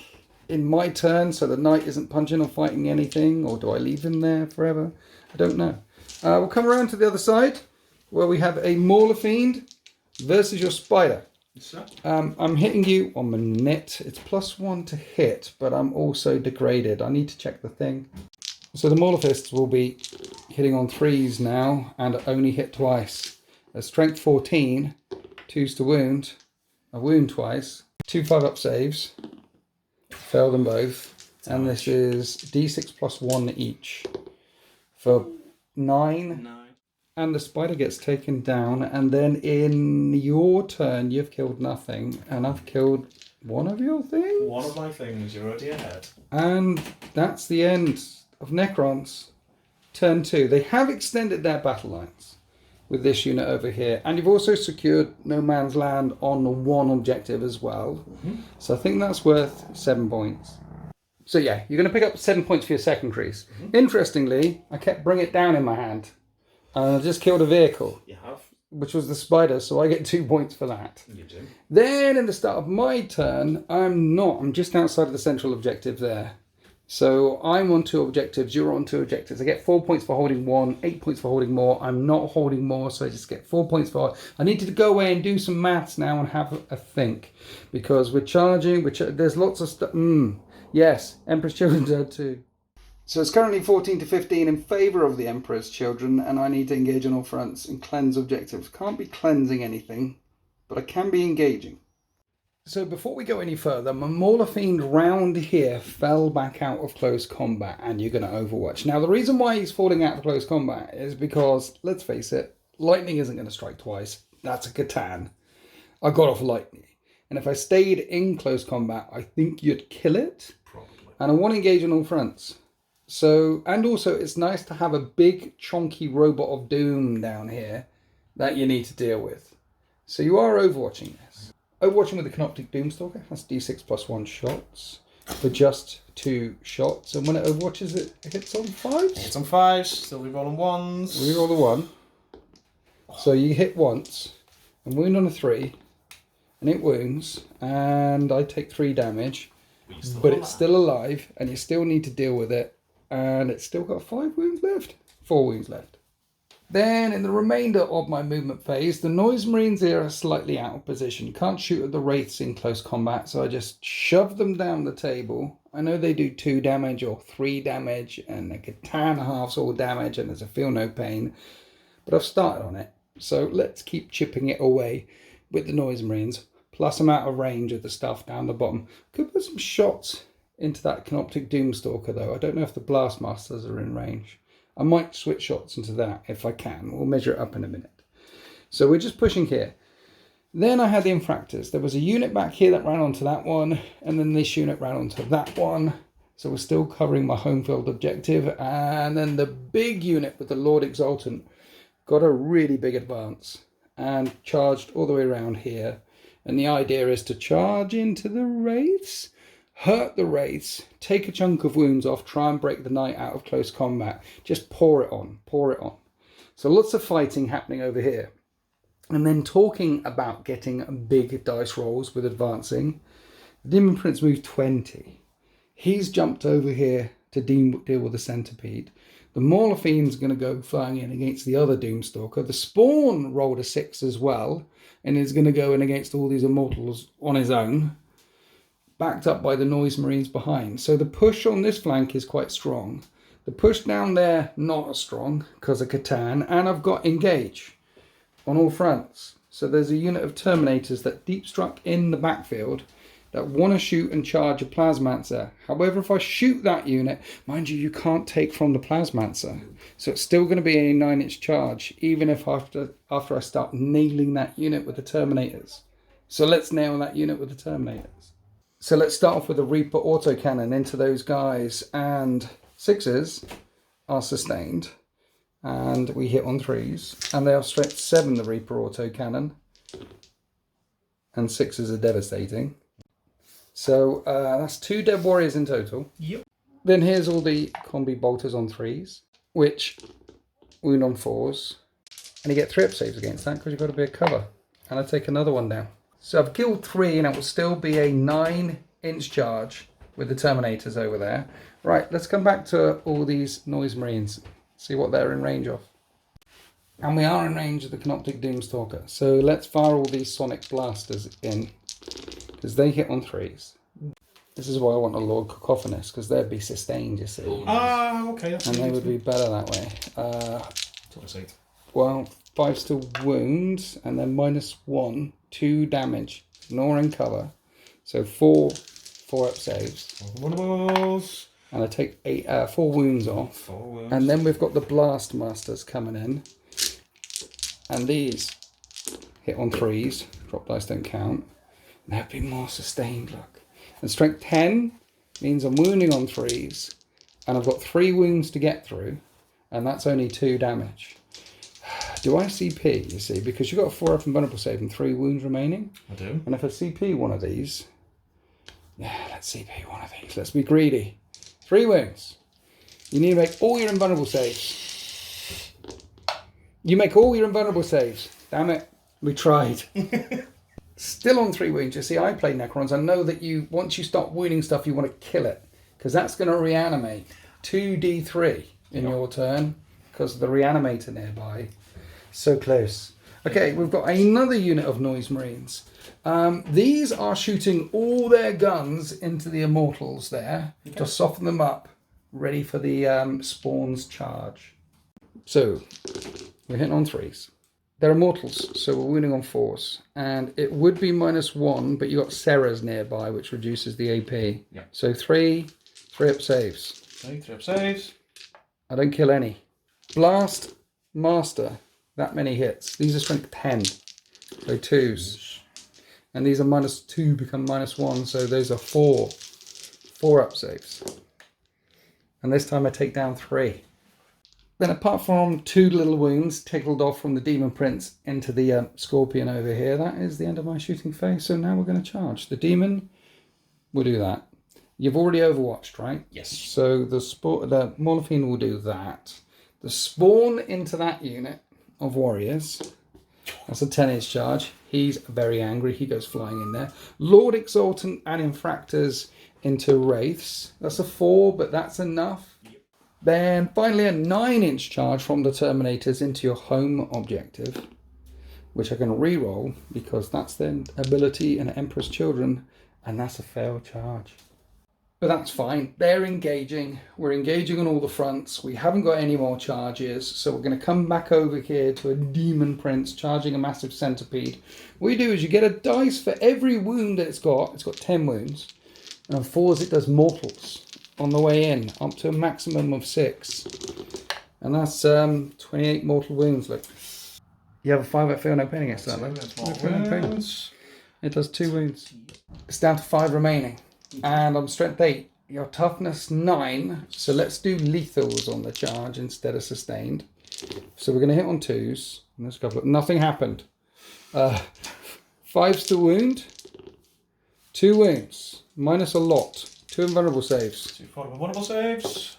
in my turn so the Knight isn't punching or fighting anything? Or do I leave him there forever? I don't know. We'll come around to the other side where we have a Mauler Fiend versus your Spider. I'm hitting you 1 minute. It's +1 to hit, but I'm also degraded. I need to check the thing. So the Mauler Fists will be hitting on 3s now and only hit twice. A strength 14, 2s to wound, a wound twice, 2 5-up saves, fail them both, and this is d6 +1 each. for 9. And the spider gets taken down, and then in your turn, you've killed nothing, and I've killed one of your things. One of my things, you're already ahead. And that's the end of Necrons. Turn 2. They have extended their battle lines with this unit over here, and you've also secured no man's land on one objective as well. So I think that's worth 7 points. So yeah, you're going to pick up 7 points for your second crease. Interestingly, I kept Bring It Down in my hand. I just killed a vehicle. You have? Which was the spider, so I get 2 points for that. You do. Then in the start of my turn, I'm just outside of the central objective there. So I'm on 2 objectives, you're on 2 objectives. I get 4 points for holding 1, 8 points for holding more. I'm not holding more, so I just get 4 points for... I need to go away and do some maths now and have a think. Because we're charging, there's lots of stuff. Yes, Emperor's Children turn 2. So it's currently 14 to 15 in favour of the Emperor's Children, and I need to engage on all fronts and cleanse objectives. Can't be cleansing anything, but I can be engaging. So before we go any further, my Mauler Fiend round here fell back out of close combat, and you're going to Overwatch. Now the reason why he's falling out of close combat is because, let's face it, lightning isn't going to strike twice. That's a Catan. I got off lightning. And if I stayed in close combat, I think you'd kill it. Probably. And I want to engage on all fronts. So, and also it's nice to have a big chonky robot of doom down here that you need to deal with. So you are overwatching this. Overwatching with the Canoptic Doomstalker has d6 plus 1 shots for just 2 shots. And when it overwatches, it hits on 5s? It hits on 5s, still re-rolling 1s. Reroll the 1. So you hit once, and wound on a 3, and it wounds, and I take 3 damage. But it's still alive, and you still need to deal with it. And it's still got 5 wounds left. 4 wounds left. Then, in the remainder of my movement phase, the Noise Marines here are slightly out of position. Can't shoot at the Wraiths in close combat, so I just shove them down the table. I know they do 2 damage or 3 damage, and a Catan halves all damage, and there's a feel no pain. But I've started on it, so let's keep chipping it away with the Noise Marines. Plus I'm out of range of the stuff down the bottom. Could put some shots into that Canoptic Doomstalker though. I don't know if the Blastmasters are in range. I might switch shots into that if I can. We'll measure it up in a minute. So we're just pushing here. Then I had the Infractors. There was a unit back here that ran onto that one, and then this unit ran onto that one. So we're still covering my home field objective. And then the big unit with the Lord Exultant got a really big advance and charged all the way around here. And the idea is to charge into the Wraiths, hurt the Wraiths, take a chunk of wounds off, try and break the knight out of close combat. Just pour it on, pour it on. So lots of fighting happening over here. And then talking about getting big dice rolls with advancing, the Demon Prince moved 20. He's jumped over here to deal with the Centipede. The Mauler Fiend's going to go flying in against the other Doomstalker. The Spawn rolled a 6 as well, and is going to go in against all these Immortals on his own, backed up by the Noise Marines behind. So the push on this flank is quite strong. The push down there, not as strong, because of Catan, and I've got Engage on all fronts. So there's a unit of Terminators that deep struck in the backfield that want to shoot and charge a Plasmancer. However, if I shoot that unit, mind you, you can't take from the Plasmancer. So it's still going to be a 9-inch charge, even if after I start nailing that unit with the Terminators. So let's nail that unit with the Terminators. So let's start off with a Reaper autocannon into those guys, and 6s are sustained, and we hit on 3s, and they are strength 7, the Reaper autocannon, and 6s are devastating. So that's 2 dead warriors in total. Yep. Then here's all the combi bolters on 3s, which wound on 4s, and you get 3 up saves against that because you've got a big cover. And I take another one down. So I've killed 3, and it will still be a 9-inch charge with the Terminators over there. Right, let's come back to all these Noise Marines, see what they're in range of. And we are in range of the Canoptic Doomstalker. So let's fire all these Sonic Blasters in, because they hit on 3s. This is why I want a Lord Cacophonous, because they'd be sustained, you see. Ah, okay. That's and they would be better that way. -8. Well, 5 still wounds, and then -1, 2 damage. Ignore and cover. So 4 up saves. One of those. And I take 4 wounds off. 4 wounds. And then we've got the Blast Masters coming in. And these hit on 3s. Drop dice don't count. And they'll be more sustained, look. And strength 10 means I'm wounding on 3s. And I've got 3 wounds to get through. And that's only 2 damage. Do I CP, you see? Because you've got a 4 up and vulnerable save and 3 wounds remaining. I do. And if I CP one of these... Yeah, let's CP one of these. Let's be greedy. 3 wounds. You need to make all your invulnerable saves. You make all your invulnerable saves. Damn it. We tried. Still on 3 wounds. You see, I play Necrons. I know that once you start wounding stuff, you want to kill it. Because that's going to reanimate 2d3 in your turn. Because of the reanimator nearby. So close. Okay, we've got another unit of Noise Marines. These are shooting all their guns into the Immortals there to soften them up, ready for the Spawn's charge. So, we're hitting on 3s. They're Immortals, so we're wounding on 4s. And it would be -1, but you got Serras nearby, which reduces the AP. Yeah. So 3 up saves. 3 up saves. I don't kill any. Blast Master, that many hits. These are strength 10, so 2s. And these are -2 become -1, so those are 4 up saves. And this time I take down 3. Then apart from 2 little wounds tickled off from the Demon Prince into the Scorpion over here, that is the end of my shooting phase. So now we're going to charge. The Demon will do that. You've already overwatched, right? Yes. So the Morphine will do that. The Spawn into that unit of warriors, that's a 10-inch charge. He's very angry. He goes flying in there. Lord Exultant and Infractors into Wraiths. That's a 4, but that's enough. Yep. Then finally a 9-inch charge from the Terminators into your home objective, which I can re-roll because that's their ability in Emperor's Children, and that's a failed charge. But that's fine. They're engaging. We're engaging on all the fronts. We haven't got any more charges. So we're going to come back over here to a Demon Prince charging a massive centipede. What you do is you get a dice for every wound that it's got. It's got 10 wounds. And on 4s it does mortals on the way in, up to a maximum of 6. And that's 28 mortal wounds. Look. You have a 5 at feel no pain against that. Look. It does 2 wounds. It's down to 5 remaining. And I'm strength 8, your toughness 9, so let's do lethals on the charge instead of sustained. So we're going to hit on 2s, and let's go. Nothing happened. 5s to wound, 2 wounds, minus a lot, 2 invulnerable saves. 2 invulnerable saves.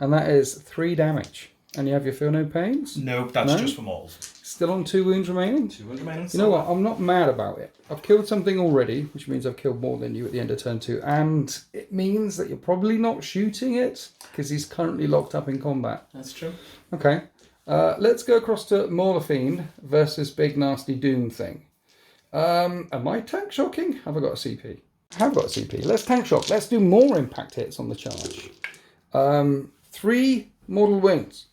And that is 3 damage. And you have your feel no pains? Nope, that's just for mortals. Still on 2 wounds remaining? 2 wounds remaining. You know what? I'm not mad about it. I've killed something already, which means I've killed more than you at the end of turn 2. And it means that you're probably not shooting it because he's currently locked up in combat. That's true. Okay. Let's go across to Morphine versus Big Nasty Doom thing. Am I tank shocking? Have I got a CP? I have got a CP. Let's tank shock. Let's do more impact hits on the charge. 3 mortal wounds.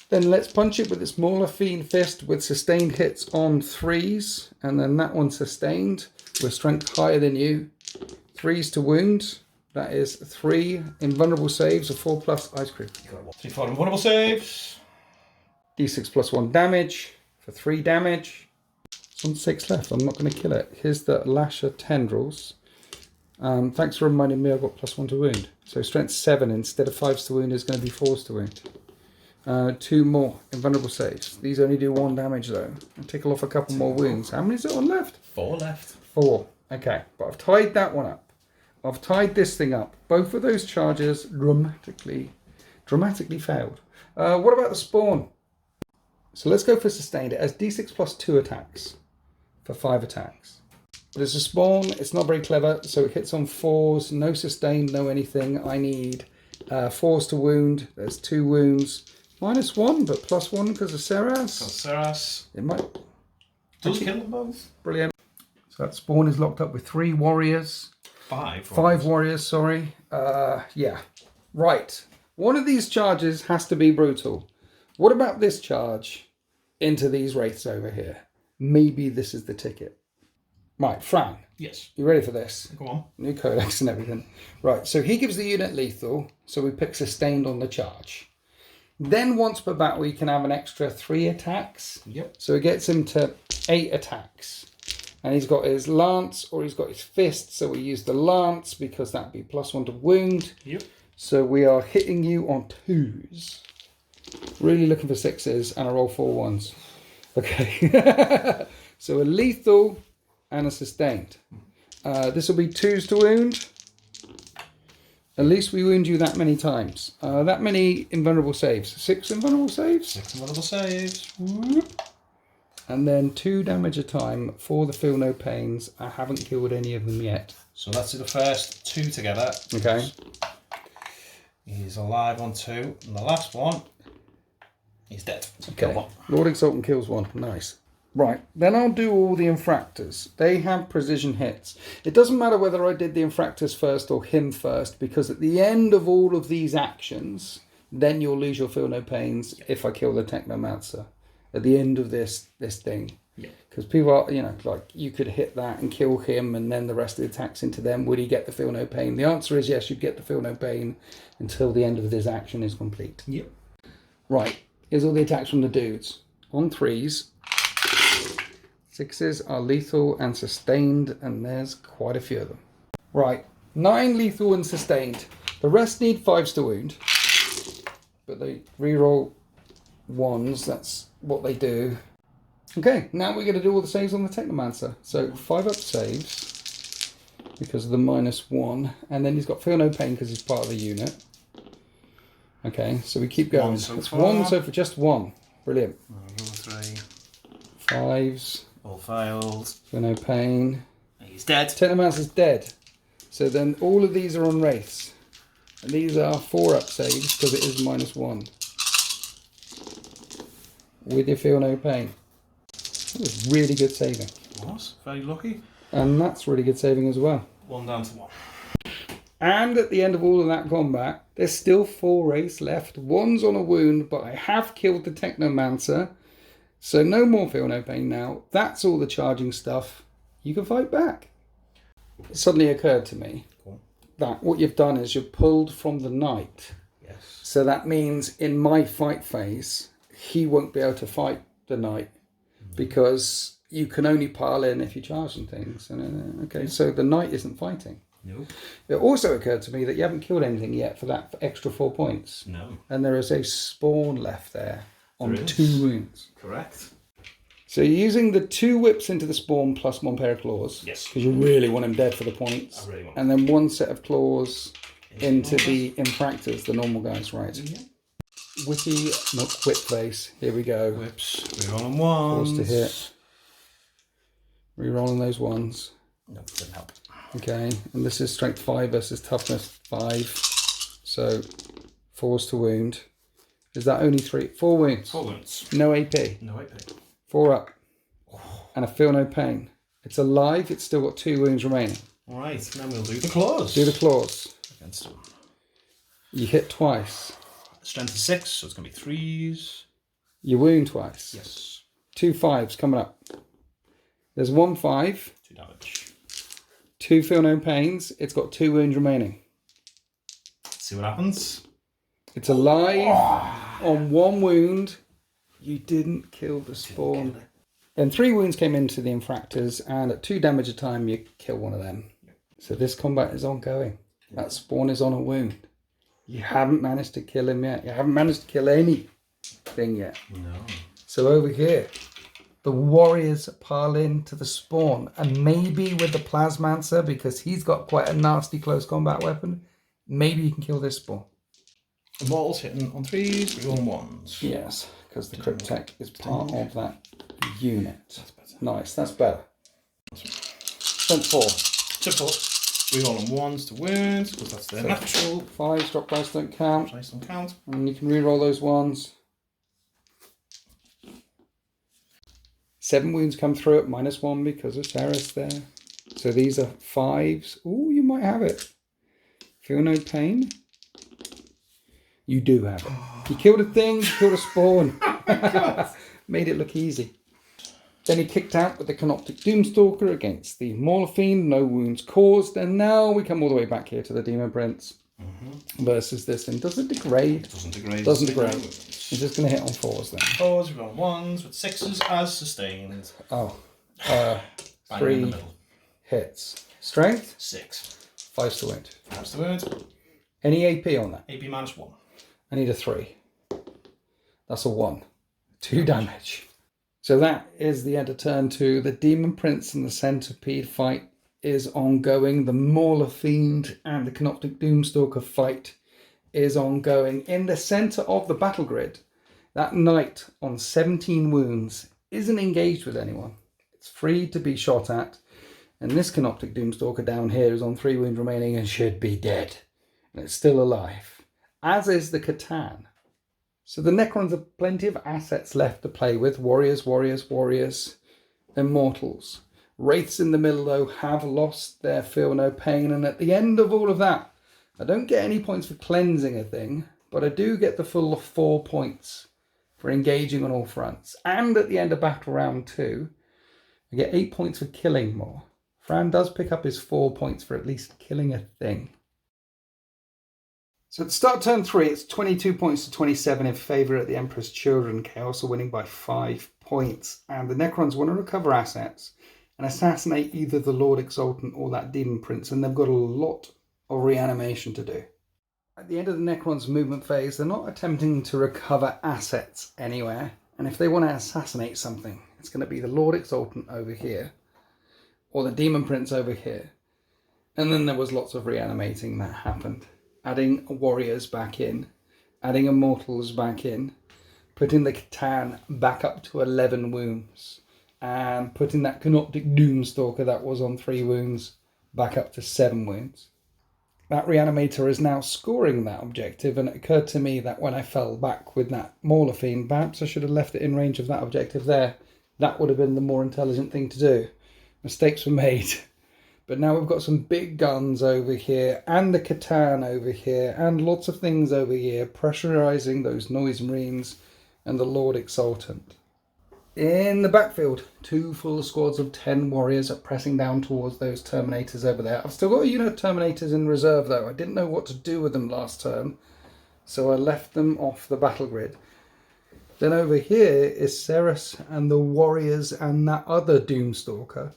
Then let's punch it with its Morphine Fist with sustained hits on 3s. And then that one sustained with strength higher than you. 3s to wound. That is 3 invulnerable saves of 4+ ice cream. 3 invulnerable saves. D6 plus 1 damage for 3 damage. It's on 6 left. I'm not going to kill it. Here's the Lasher Tendrils. Thanks for reminding me I've got +1 to wound. So strength 7 instead of 5s to wound is going to be 4s to wound. 2 more invulnerable saves. These only do 1 damage though. I'll tickle off a couple more wounds. How many is it on left? 4 left. 4. Okay, but I've tied that one up. I've tied this thing up. Both of those charges dramatically failed. What about the Spawn? So let's go for sustained. It has D6 plus 2 attacks for 5 attacks. But it's a Spawn. It's not very clever, so it hits on 4s. No sustained, no anything. I need 4s to wound. There's 2 wounds. -1, but +1 because of Serras. It might... Does kill them both. Brilliant. So that Spawn is locked up with 3 warriors. 5 warriors, sorry. Yeah. Right. One of these charges has to be brutal. What about this charge into these wraiths over here? Maybe this is the ticket. Right, Fran, Yes. You ready for this? Go on. New codex and everything. Right, so he gives the unit lethal, so we pick sustained on the charge. Then once per battle, he can have an extra 3 attacks. Yep. So it gets him to 8 attacks. And he's got his lance or he's got his fist, so we use the lance because that'd be +1 to wound. Yep. So we are hitting you on 2s. Really looking for 6s, and I roll 4 1s. Okay. So a lethal and a sustained. This will be 2s to wound. At least we wound you that many times. That many invulnerable saves. 6 invulnerable saves. 6 invulnerable saves. Whoop. And then 2 damage a time for the feel no pains. I haven't killed any of them yet. So let's do the first 2 together. Okay. He's alive on 2. And the last one, he's dead. So Okay. Lord Exultant kills 1. Nice. Right. Then I'll do all the infractors. They have precision hits. It doesn't matter whether I did the infractors first or him first, because at the end of all of these actions, then you'll lose your feel no pains if I kill the Technomancer. At the end of this thing. Yeah. Because people are, like, you could hit that and kill him and then the rest of the attacks into them. Would he get the feel no pain? The answer is yes, you'd get the feel no pain until the end of this action is complete. Yep. Right. Here's all the attacks from the dudes. On 3s. 6s are lethal and sustained, and there's quite a few of them. Right. 9 lethal and sustained. The rest need 5s to wound. But they reroll 1s. That's what they do. Okay, now we're going to do all the saves on the Technomancer. So 5 up saves because of the -1, and then he's got feel no pain because he's part of the unit. Okay, so we keep going. It's 1 so for just 1. Brilliant. 3. 5s. All failed. Feel no pain. He's dead. Technomancer's dead. So then all of these are on wraiths. And these are 4 up saves because it is -1. With your feel no pain. That was really good saving. Was very lucky. And that's really good saving as well. 1 down to 1. And at the end of all of that combat, there's still 4 wraiths left. 1's on a wound, but I have killed the Technomancer. So no more feel no pain now. That's all the charging stuff. You can fight back. It suddenly occurred to me that what you've done is you've pulled from the knight. Yes. So that means in my fight phase, he won't be able to fight the knight because you can only pile in if you charge and things. Okay, so the knight isn't fighting. No. It also occurred to me that you haven't killed anything yet for that extra 4 points. No. And there is a spawn left there on 2 wounds. Correct. So you're using the 2 whips into the spawn plus 1 pair of claws. Yes. Because you really want him dead for the points. I really want and then 1 set of claws into the infractors, the normal guys, right? Yeah. Witty, not whip face. Here we go. Whips. Rerolling 1s. Claws to hit. Rerolling those 1s. No, didn't help. Okay, and this is strength 5 versus toughness 5. So 4s to wound. Is that only 4 wounds? 4 wounds. No AP. No AP. 4 up. And I feel no pain. It's alive, it's still got 2 wounds remaining. Alright, then we'll do the claws. Do the claws. Against him. You hit twice. Strength is 6, so it's going to be 3s. You wound twice. Yes. 2 5s coming up. There's 1 5. 2 damage. 2 feel no pains. It's got 2 wounds remaining. Let's see what happens. It's alive on 1 wound. You didn't kill the spawn. Then 3 wounds came into the infractors, and at 2 damage a time, you kill one of them. So this combat is ongoing. That spawn is on a wound. You haven't managed to kill him yet. You haven't managed to kill anything yet. No. So over here, the warriors pile into the spawn, and maybe with the Plasmancer, because he's got quite a nasty close combat weapon, maybe you can kill this spawn. Immortals hitting on 3s, rerolling 1s. Yes, because the Cryptek is part of that unit. That's better. Nice, that's better. Strength 4. Strength 4. Rerolling 1s to wounds, because that's their natural. 5 drop dice don't count. Dice don't count. And you can reroll those 1s. 7 wounds come through at -1 because of Ceres there. So these are 5s. Ooh, you might have it. Feel no pain? You do have it. You killed a thing, you killed a spawn. Made it look easy. Then he kicked out with the Canoptic Doomstalker against the Mauler Fiend, no wounds caused, and now we come all the way back here to the Demon Prince versus this thing. Does it degrade? It doesn't degrade. Doesn't degrade. He's just going to hit on 4s then. 4s, we roll 1s with 6s as sustained. Oh. Bang in the 3 middle. hits. Strength? 6. 5's to wound. 5's the word. Any AP on that? AP -1. I need a 3. That's a 1. 2 damage. So that is the end of turn 2. The Demon Prince and the Centipede fight is ongoing. The Mauler Fiend and the Canoptic Doomstalker fight is ongoing. In the centre of the battle grid, that knight on 17 wounds isn't engaged with anyone. It's free to be shot at. And this Canoptic Doomstalker down here is on 3 wounds remaining and should be dead. And it's still alive. As is the Catan. So the Necrons have plenty of assets left to play with. Warriors, warriors, warriors. Immortals. Wraiths in the middle, though, have lost their feel no pain. And at the end of all of that, I don't get any points for cleansing a thing, but I do get the full 4 points for engaging on all fronts. And at the end of battle round 2, I get 8 points for killing more. Fran does pick up his 4 points for at least killing a thing. So at the start of turn 3, it's 22 points to 27 in favour of the Emperor's Children. Chaos are winning by 5 points. And the Necrons want to recover assets and assassinate either the Lord Exultant or that Demon Prince. And they've got a lot of reanimation to do. At the end of the Necrons' movement phase, they're not attempting to recover assets anywhere. And if they want to assassinate something, it's going to be the Lord Exultant over here or the Demon Prince over here. And then there was lots of reanimating that happened. Adding warriors back in, adding immortals back in, putting the Catan back up to 11 wounds, and putting that Canoptic Doomstalker that was on 3 wounds back up to 7 wounds. That reanimator is now scoring that objective, and it occurred to me that when I fell back with that Mauler Fiend, perhaps I should have left it in range of that objective there. That would have been the more intelligent thing to do. Mistakes were made. But now we've got some big guns over here, and the Catan over here, and lots of things over here, pressurising those Noise Marines and the Lord Exultant. In the backfield, 2 full squads of 10 warriors are pressing down towards those Terminators over there. I've still got a unit of Terminators in reserve though. I didn't know what to do with them last turn, so I left them off the battle grid. Then over here is Ceres and the warriors and that other Doomstalker,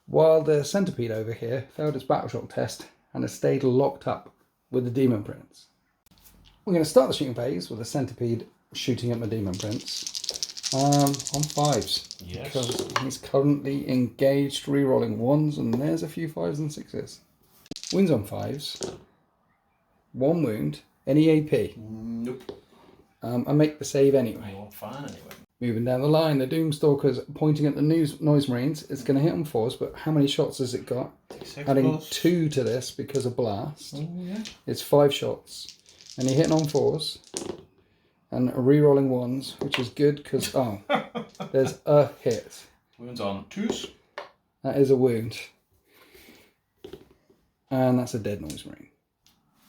while the Centipede over here failed its battle shock test and has stayed locked up with the Demon Prince. We're going to start the shooting phase with the Centipede shooting at the Demon Prince on 5s. Yes. Because he's currently engaged, re-rolling 1s, and there's a few 5s and 6s. Wounds on 5s. 1 wound. Any AP? Nope. I make the save anyway. You're fine anyway. Moving down the line, the Doomstalker's pointing at the Noise Marines. It's going to hit on 4s, but how many shots has it got? Adding 2 to this because of Blast. Oh, yeah. It's 5 shots. And you're hitting on 4s. And re-rolling 1s, which is good because, there's a hit. Wounds on 2s. That is a wound. And that's a dead Noise Marine.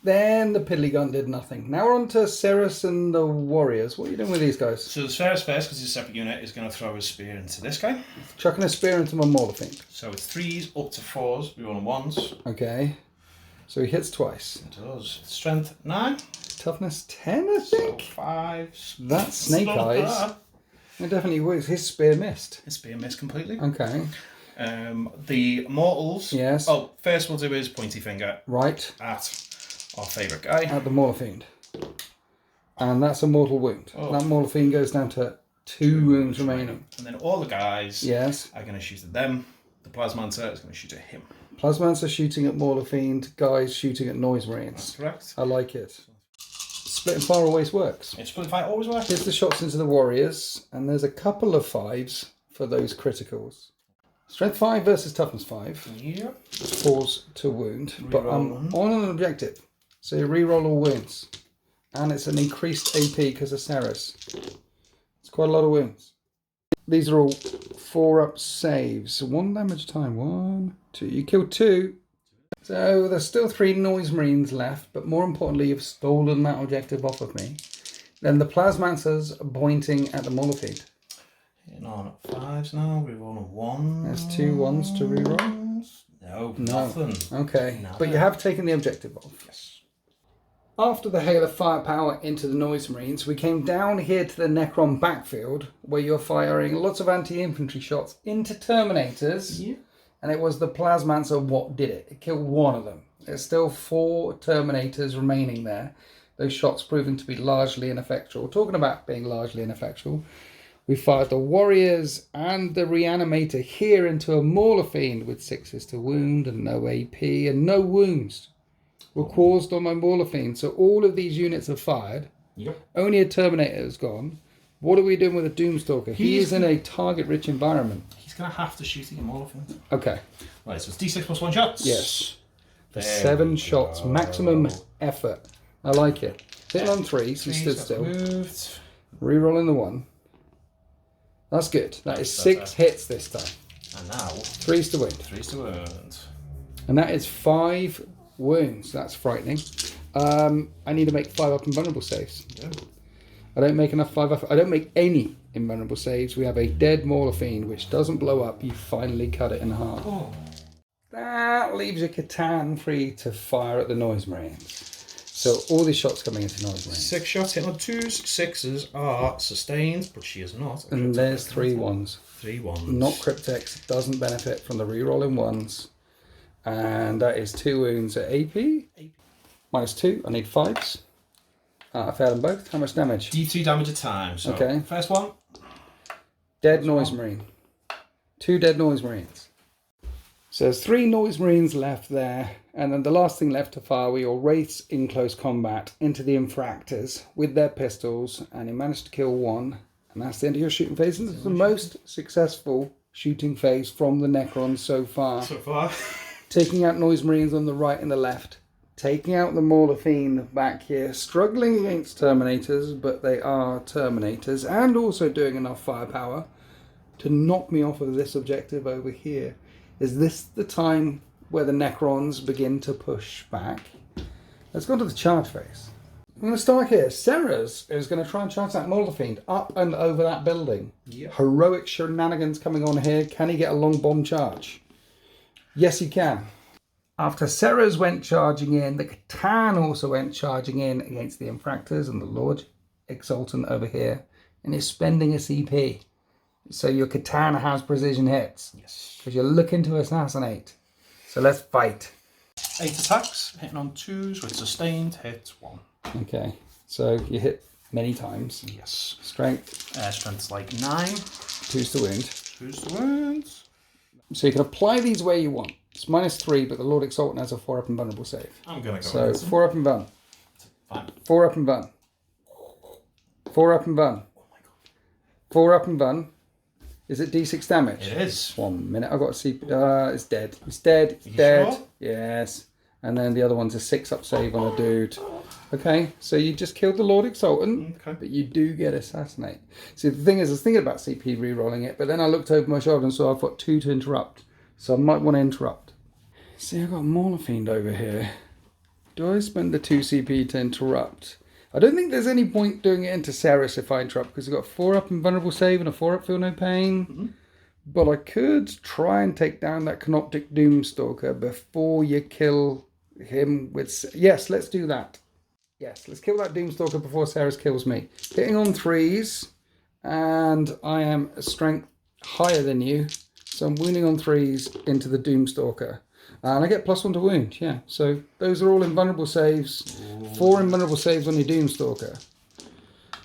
Then the piddly gun did nothing. Now we're on to Ceres and the warriors. What are you doing with these guys? So the Ceres first, because he's a separate unit, is going to throw his spear into this guy. Chucking a spear into my Mauler Fiend. So it's 3s up to 4s. We roll on 1s. Okay. So he hits twice. It does. Strength 9. Toughness 10, I think. So 5. That's Snake Eyes. It definitely works. His spear missed. His spear missed completely. Okay. The mortals. Yes. Oh, first we'll do his pointy finger Right. at our favourite guy. At the Mauler Fiend. And that's a mortal wound. Oh. That Mauler Fiend goes down to 2 wounds remaining. And then all the guys Yes. are going to shoot at them. The Plasmancer is going to shoot at him. Plasmancer shooting at Mauler Fiend. Guys shooting at Noise Marines. That's correct. I like it. Split and fire always works. It's split fight always works. Here's the shots into the warriors. And there's a couple of 5s for those criticals. Strength 5 versus toughness 5. Yeah. 4s to wound. But I'm Reroll. on an objective. So you re-roll all wounds. And it's an increased AP because of Ceres. It's quite a lot of wounds. These are all 4-up saves. 1 damage time. 1, 2. You killed 2. So there's still 3 Noise Marines left. But more importantly, you've stolen that objective off of me. Then the Plasmancers are pointing at the Mauler Fiend. Hitting on 5s now. Rerolling 1. There's 2 1s to reroll. No, nothing. Okay, Nada. but you have taken the objective off. Yes. After the hail of firepower into the Noise Marines, we came down here to the Necron backfield, where you're firing lots of anti-infantry shots into Terminators, and it was the Plasmancer what did it. It killed one of them. There's still 4 Terminators remaining there. Those shots proving to be largely ineffectual. Talking about being largely ineffectual, we fired the Warriors and the Reanimator here into a Mauler Fiend with 6s to wound and no AP and no wounds were caused on my Mauler Fiend. So all of these units are fired. Yep. Only a Terminator is gone. What are we doing with a Doomstalker? He is in a target-rich environment. He's going to have to shoot at your Mauler Fiend. Okay. Right, so it's D6 plus 1 shots. Yes. For There 7 we shots. go. Maximum effort. I like it. Hitting on 3s. He stood still. Moved. Rerolling the 1. That's good. That is 6 hits this time. And now 3s to wound. 3s to wound. And that is 5 wounds. That's frightening. I need to make 5 up invulnerable saves. Yeah. I don't make enough 5 up. I don't make any invulnerable saves. We have a dead Mauler Fiend, which doesn't blow up. You finally cut it in half. Oh. That leaves your Catan free to fire at the Noise Marines. So all these shots coming into Noise Marines. 6 shots hitting on 2s. 6s are sustained, but she is not. And there's 3 1s. 3 1s. Not Cryptex. Doesn't benefit from the rerolling 1s. And that is 2 wounds at AP. Minus 2. I need 5s. I failed them both. How much damage? D3 damage a time. So Okay. First one. Dead Noise Marine. 2 dead Noise Marines. So there's 3 Noise Marines left there. And then the last thing left to fire were your Wraiths in close combat into the Infractors with their pistols. And you managed to kill 1. And that's the end of your shooting phase. And this is the most successful shooting phase from the Necrons so far. So far. Taking out Noise Marines on the right and the left. Taking out the Mauler Fiend back here. Struggling against Terminators, but they are Terminators. And also doing enough firepower to knock me off of this objective over here. Is this the time where the Necrons begin to push back? Let's go to the charge phase. I'm going to start here. Ceres is going to try and charge that Mauler Fiend up and over that building. Yep. Heroic shenanigans coming on here. Can he get a long bomb charge? Yes, he can. After Ceres went charging in, the Catan also went charging in against the Infractors and the Lord Exultant over here, and is spending a CP. So your Catan has precision hits. Yes. Because you're looking to assassinate. So let's fight. 8 attacks, hitting on 2s with sustained, hit 1. Okay, so you hit many times. Yes. Strength. Strength's like 9. 2s to wound. 2s to wound. So you can apply these where you want. It's minus 3, but the Lord Exultant has a 4 up and vulnerable save. I'm going to go So with 4 up and vun. Fine. 4 up and vun. 4 up and vun. Oh my god. 4 up and vun. Is it D6 damage? It is. 1 minute. I've got to see. It's dead. It's dead. It's You dead. sure? Yes. And then the other one's a 6 up save on a dude. Okay, so you just killed the Lord Exultant, Okay. but you do get assassinate. See, the thing is, I was thinking about CP re-rolling it, but then I looked over my shoulder and saw I've got 2 to interrupt. So I might want to interrupt. See, I've got Mauler Fiend over here. Do I spend the 2 CP to interrupt? I don't think there's any point doing it into Ceres if I interrupt, because I've got 4 up invulnerable save and a 4 up feel no pain. Mm-hmm. But I could try and take down that Canoptic Doomstalker before you kill him with... Yes, let's do that. Yes, let's kill that Doomstalker before Ceres kills me. Hitting on 3s, and I am a strength higher than you, so I'm wounding on 3s into the Doomstalker. And I get +1 to wound, yeah. So those are all invulnerable saves. 4 invulnerable saves on your Doomstalker.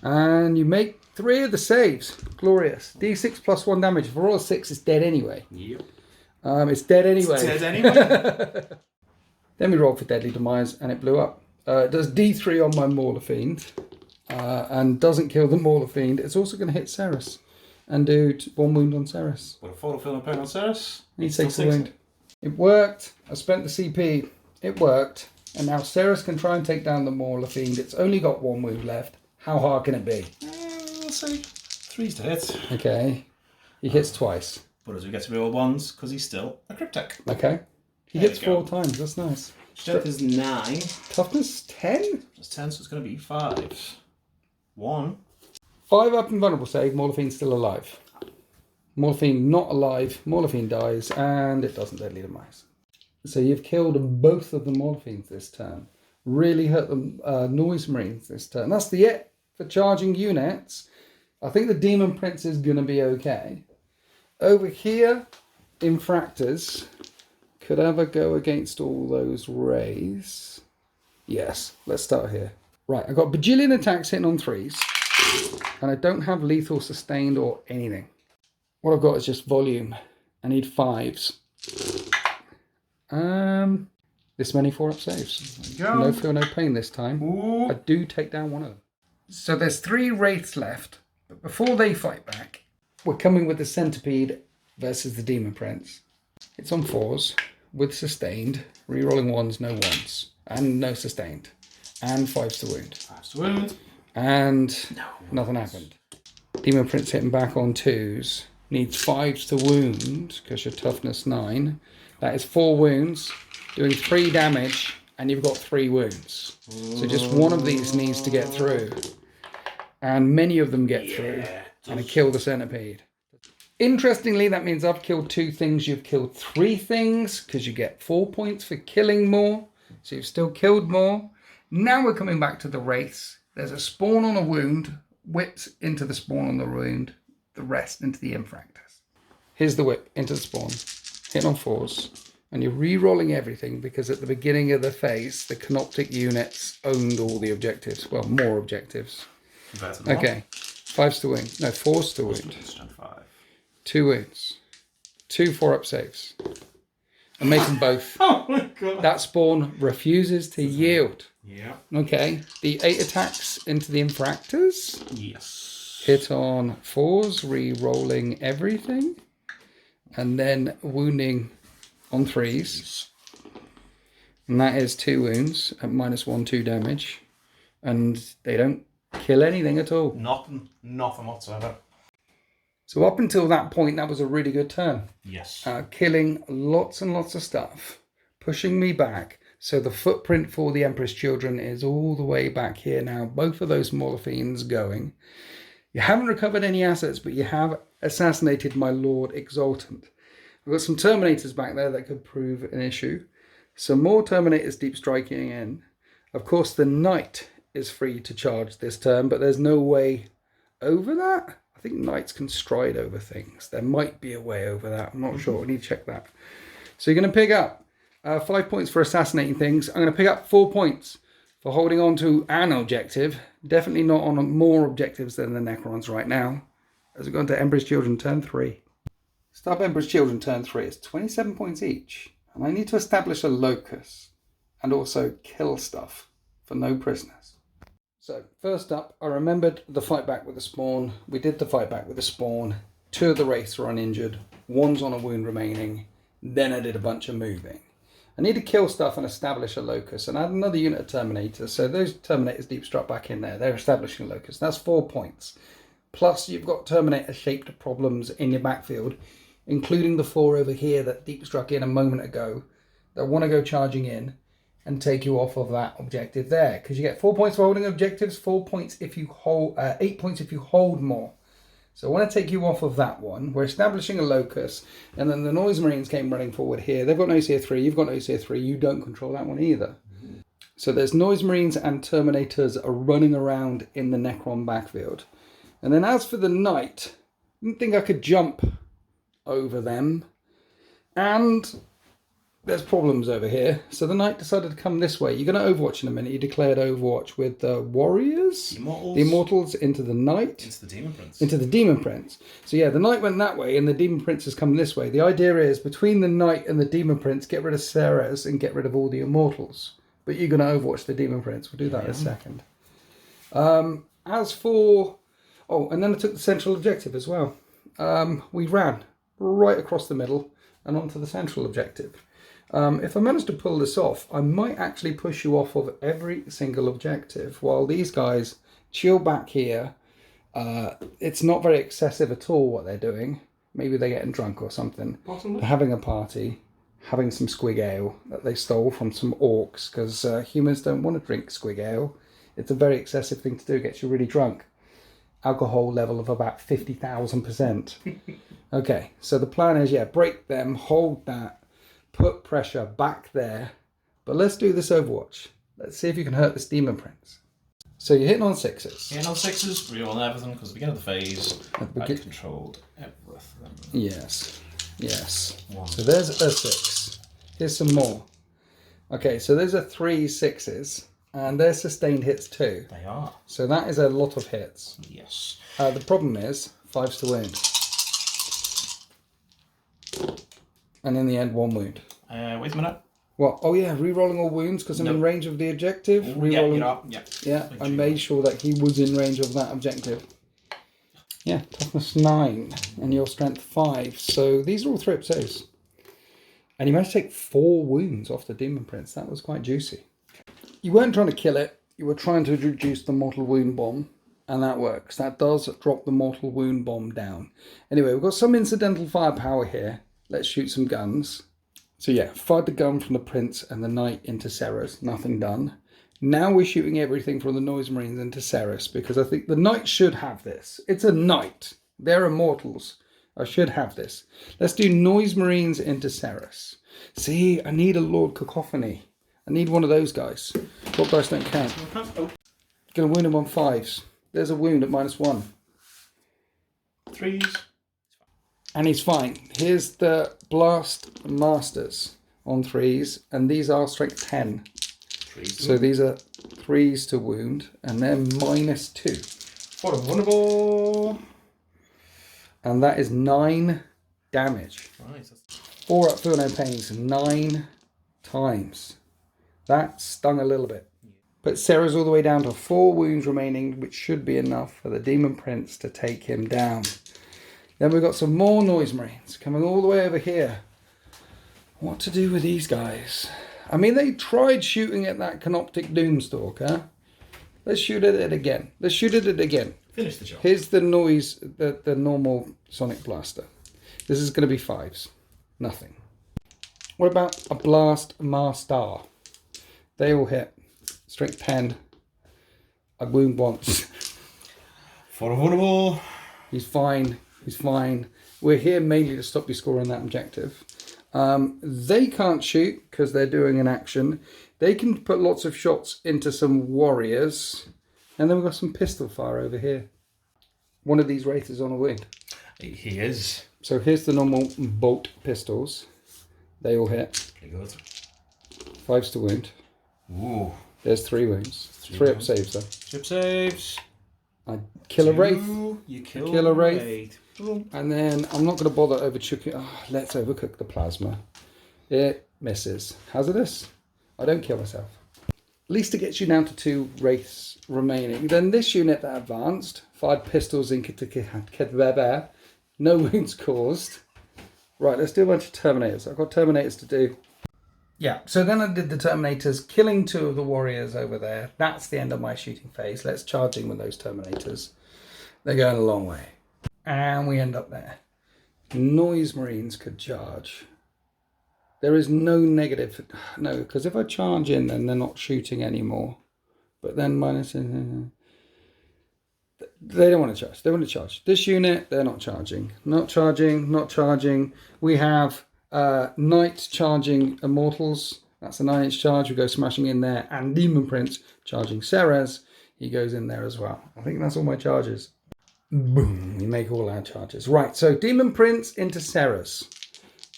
And you make 3 of the saves. Glorious. D6 +1 damage. For all 6, it's dead anyway. Yep. It's dead anyway. It's dead anyway. Then we rolled for Deadly Demise, and it blew up. It does D3 on my Mauler Fiend, and doesn't kill the Mauler Fiend. It's also going to hit Ceres, and do 1 wound on Ceres. With a photo film pain on Ceres. He takes a wound. It worked. I spent the CP. It worked. And now Ceres can try and take down the Mauler Fiend. It's only got 1 wound left. How hard can it be? We'll see. 3s to hit. Okay. He hits twice. But as we get to real 1s, because he's still a Cryptek. Okay. He There hits you go. 4 times. That's nice. Strength is 9. Toughness 10? Plus 10, so it's going to be 5s. 1. 5 up invulnerable save. Mauler Fiend's still alive. Morphine not alive. Morphine dies, and it doesn't deadly demise. So you've killed both of the Morphines this turn. Really hurt the Noise Marines this turn. That's the it for charging units. I think the Demon Prince is going to be okay. Over here, Infractors could ever go against all those rays. Yes, let's start here. Right, I've got bajillion attacks hitting on 3s, and I don't have lethal, sustained, or anything. What I've got is just volume. I need 5s. This many 4-up saves. No feel, no pain this time. Ooh. I do take down one of them. So there's 3 wraiths left, but before they fight back, we're coming with the Centipede versus the Demon Prince. It's on 4s with sustained, rerolling 1s, no 1s, and no sustained, and 5s to wound. 5s to wound. And nothing happened. Demon Prince hitting back on 2s. Needs 5s to wound because your toughness 9. That is 4 wounds, doing 3 damage, and you've got 3 wounds. So just one of these needs to get through. And many of them get through. And I kill the Centipede. Interestingly, that means I've killed 2 things. You've killed 3 things because you get 4 points for killing more. So you've still killed more. Now we're coming back to the Wraiths. There's a spawn on a wound. Whips into the spawn on the wound. The rest into the Infractors. Here's the whip into the spawn. Hit on 4s. And you're re-rolling everything because at the beginning of the phase, the Canoptic units owned all the objectives. Well, more objectives. Okay. 5s to wound. No, 4s to wound. 2 wounds. 2 4-up saves. And make them both. Oh my god. That spawn refuses to yield. Yeah. Okay. The 8 attacks into the Infractors. Yes. Hit on 4s, re-rolling everything. And then wounding on 3s. And that is 2 wounds at -1, 2 damage. And they don't kill anything at all. Nothing whatsoever. So up until that point, that was a really good turn. Yes. Killing lots and lots of stuff. Pushing me back. So the footprint for the Emperor's Children is all the way back here now. Both of those Morphines going. You haven't recovered any assets, but you have assassinated my Lord Exultant. I've got some Terminators back there that could prove an issue. Some more Terminators deep striking in. Of course, the Knight is free to charge this turn, but there's no way over that. I think Knights can stride over things. There might be a way over that. I'm not sure. We need to check that. So you're going to pick up 5 points for assassinating things. I'm going to pick up 4 points for holding on to an objective. Definitely not on more objectives than the Necrons right now. As we go into Emperor's Children turn 3. Start Emperor's Children turn 3. It's 27 points each. And I need to establish a locus. And also kill stuff for no prisoners. So, first up, I remembered the fight back with the spawn. We did the fight back with the spawn. 2 of the wraiths were uninjured. 1's on a wound remaining. Then I did a bunch of moving. I need to kill stuff and establish a locus. And I had another unit of Terminators. So those Terminators deep struck back in there. They're establishing a locus. That's 4 points. Plus, you've got Terminator-shaped problems in your backfield, including the 4 over here that deep struck in a moment ago that want to go charging in and take you off of that objective there, because you get 4 points for holding objectives, 4 points if you hold, 8 points if you hold more. So I want to take you off of that one. We're establishing a locus, and then the Noise Marines came running forward here. They've got no OCA 3, you've got no OCA 3, you don't control that one either. So there's Noise Marines and Terminators are running around in the Necron backfield. And then as for the Knight, I didn't think I could jump over them. And there's problems over here. So the Knight decided to come this way. You're going to Overwatch in a minute. You declared Overwatch with the Warriors. Immortals. The Immortals into the Knight. Into the Demon Prince. Into the Demon Prince. So yeah, the Knight went that way and the Demon Prince has come this way. The idea is between the Knight and the Demon Prince, get rid of Ceres and get rid of all the Immortals. But you're going to Overwatch the Demon Prince. We'll do that in a second. As for... Oh, and then I took the central objective as well. We ran right across the middle and onto the central objective. If I manage to pull this off, I might actually push you off of every single objective while these guys chill back here. It's not very excessive at all what they're doing. Maybe they're getting drunk or something. Possibly. They're having a party, having some squig ale that they stole from some orcs because humans don't want to drink squig ale. It's a very excessive thing to do, gets you really drunk. alcohol level of about 50,000%. Okay, so the plan is, yeah, break them, hold that, put pressure back there. But let's do this Overwatch. Let's see if you can hurt this Demon Prince. So you're hitting on 6s. Hitting on 6s, reroll everything, because at the beginning of the phase, I controlled everything. Yes, yes. 1. So there's a 6. Here's some more. Okay, so those are 3 6s, and they're sustained hits too. They are. So that is a lot of hits. Yes. The problem is 5s to wound. And in the end, 1 wound. Wait a minute. What? Oh yeah, re-rolling all wounds because I'm in range of the objective. Yeah, Re-rolling. you are. Yeah, I made sure that he was in range of that objective. Yeah, toughness 9 and your strength 5. So these are all 3-up saves. And you managed to take 4 wounds off the Demon Prince. That was quite juicy. You weren't trying to kill it. You were trying to reduce the mortal wound bomb. And that works. That does drop the mortal wound bomb down. Anyway, we've got some incidental firepower here. Let's shoot some guns. So yeah, fired the gun from the Prince and the Knight into Ceres. Nothing done. Now we're shooting everything from the Noise Marines into Ceres because I think the Knight should have this. It's a Knight. They're immortals. I should have this. Let's do Noise Marines into Ceres. See, I need a Lord Cacophony. I need one of those guys. What dice don't count? Gonna wound him on 5s. There's a wound at -1. 3s. And he's fine. Here's the Blast Masters on 3s, and these are strength 10. 3s. So these are 3s to wound, and they're -2. For a vulnerable. And that is 9 damage. Right. 4 up, feel no pains, 9 times. That stung a little bit. But Sarah's all the way down to 4 wounds remaining, which should be enough for the Demon Prince to take him down. Then we've got some more Noise Marines coming all the way over here. What to do with these guys? I mean, they tried shooting at that Canoptic Doomstalker. Let's shoot at it again. Let's shoot at it again. Finish the job. Here's the noise, the normal Sonic Blaster. This is going to be 5s. Nothing. What about a Blast Master? They all hit. Strength 10. I wound once. For a vulnerable. He's fine. He's fine. We're here mainly to stop you scoring that objective. They can't shoot because they're doing an action. They can put lots of shots into some warriors. And then we've got some pistol fire over here. One of these wraiths is on a wound. He is. So here's the normal bolt pistols. They all hit. Pretty good. 5s to wound. Ooh. There's 3 wounds. 3 up saves though. Ship saves. I kill a wraith. You kill a a wraith. wraith. And then I'm not going to bother overcooking. Oh, let's overcook the plasma. It misses. Hazardous. I don't kill myself. At least it gets you down to 2 wraiths remaining. Then this unit that advanced, fired pistols in Kedweber. No wounds caused. Right, let's do a bunch of Terminators. I've got Terminators to do. Yeah, so then I did the Terminators, killing 2 of the warriors over there. That's the end of my shooting phase. Let's charge in with those Terminators. They're going a long way. And we end up there. Noise Marines could charge. There is no negative. No, because if I charge in, then they're not shooting anymore. But then minus... They don't want to charge. They want to charge. This unit, they're not charging. Not charging, not charging. We have Knight charging Immortals. That's a 9-inch charge. We go smashing in there. And Demon Prince charging Ceres. He goes in there as well. I think that's all my charges. Boom. We make all our charges. Right, so Demon Prince into Ceres.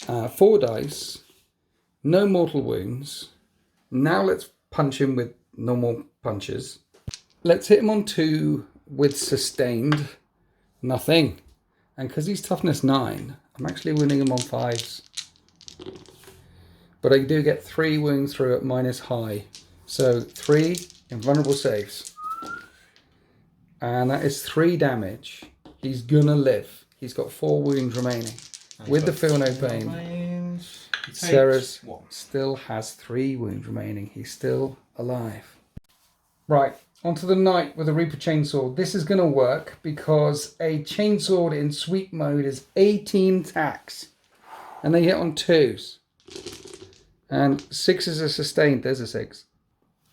4 dice. No mortal wounds. Now let's punch him with normal punches. Let's hit him on 2 with sustained. Nothing. And because he's toughness 9, I'm actually wounding him on 5s. But I do get 3 wounds through at minus high. So 3 invulnerable saves. And that is 3 damage. He's gonna live. He's got 4 wounds remaining. With the feel no pain. Ceres still has 3 wounds remaining. He's still alive. Right, onto the Knight with a Reaper Chainsword. This is going to work because a Chainsword in sweep mode is 18 attacks. And they hit on 2s. And 6s are sustained. There's a 6.